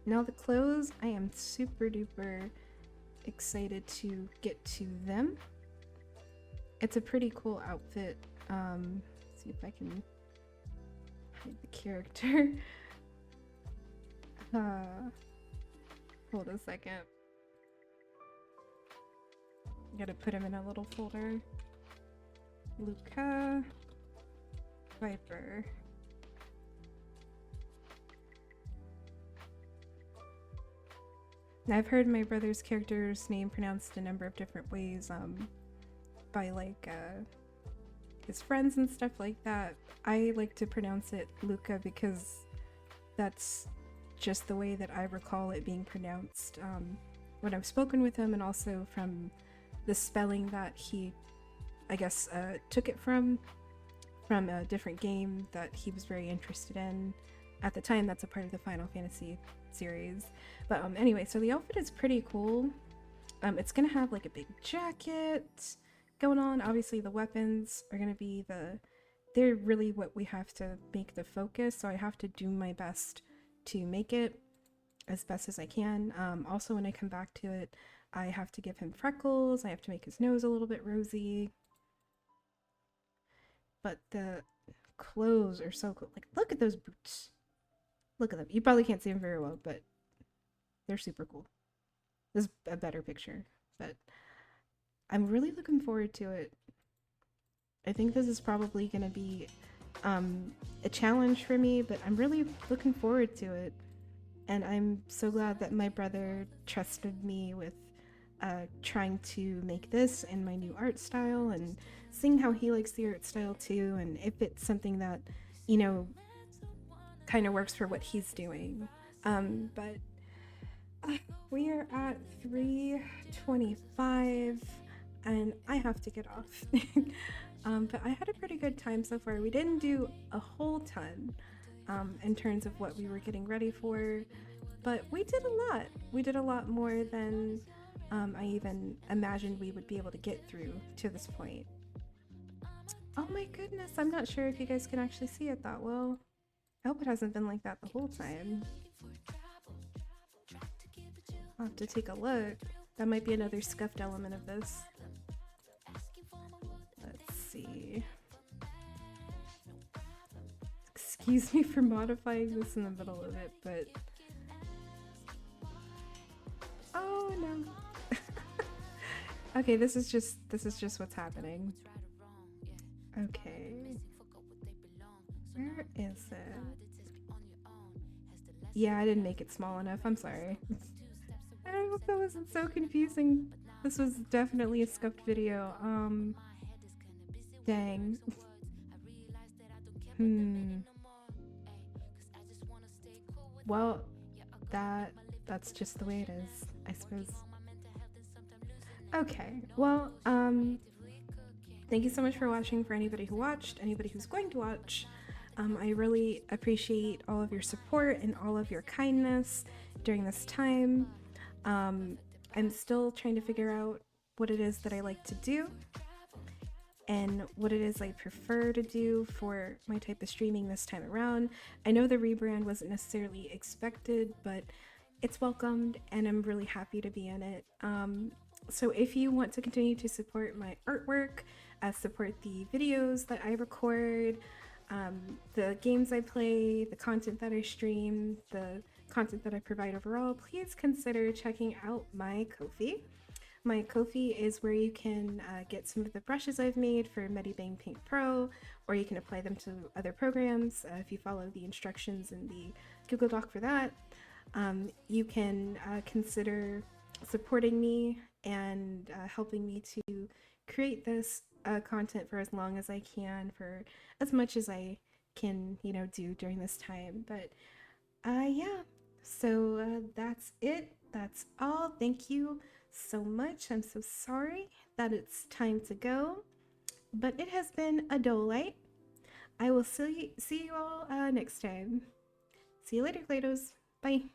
Now the clothes, I am super duper excited to get to them. It's a pretty cool outfit. See if I can hide the character. Hold a second. Gotta put him in a little folder. Lucca Viper. Now, I've heard my brother's character's name pronounced a number of different ways by like his friends and stuff like that. I like to pronounce it Lucca because that's just the way that I recall it being pronounced when I've spoken with him, and also from the spelling that he, I guess, took it from a different game that he was very interested in at the time. That's a part of the Final Fantasy series. But anyway, so the outfit is pretty cool. It's gonna have like a big jacket going on. Obviously the weapons are gonna be they're really what we have to make the focus, so I have to do my best to make it as best as I can. Also, when I come back to it, I have to give him freckles, I have to make his nose a little bit rosy. But the clothes are so cool. Like, look at those boots. Look at them. You probably can't see them very well, but they're super cool. This is a better picture, but I'm really looking forward to it. I think this is probably going to be a challenge for me, but I'm really looking forward to it. And I'm so glad that my brother trusted me with trying to make this in my new art style, and seeing how he likes the art style too, and if it's something that, you know, kind of works for what he's doing. But we are at 3:25 and I have to get off. But I had a pretty good time so far. We didn't do a whole ton in terms of what we were getting ready for, but we did a lot. We did a lot more than I even imagined we would be able to get through to this point. Oh my goodness, I'm not sure if you guys can actually see it that well. I hope it hasn't been like that the whole time. I'll have to take a look. That might be another scuffed element of this. Let's see. Excuse me for modifying this in the middle of it, but... Oh no. Okay, this is just what's happening. Okay. Where is it? Yeah, I didn't make it small enough. I'm sorry. I hope that wasn't so confusing. This was definitely a scuffed video. Dang. Well, that's just the way it is, I suppose. Okay, well, thank you so much for watching. For anybody who watched, anybody who's going to watch, I really appreciate all of your support and all of your kindness during this time. I'm still trying to figure out what it is that I like to do and what it is I prefer to do for my type of streaming this time around. I know the rebrand wasn't necessarily expected, but it's welcomed and I'm really happy to be in it. So if you want to continue to support my artwork, support the videos that I record, the games I play, the content that I stream, the content that I provide overall, please consider checking out my Ko-fi. My Ko-fi is where you can get some of the brushes I've made for Medibang Paint Pro, or you can apply them to other programs if you follow the instructions in the Google Doc for that. You can consider supporting me and helping me to create this content for as long as I can, for as much as I can, you know, do during this time. But yeah, so that's it. That's all. Thank you so much. I'm so sorry that it's time to go, but it has been a delight. I will see you all next time. See you later, claydoughs. Bye.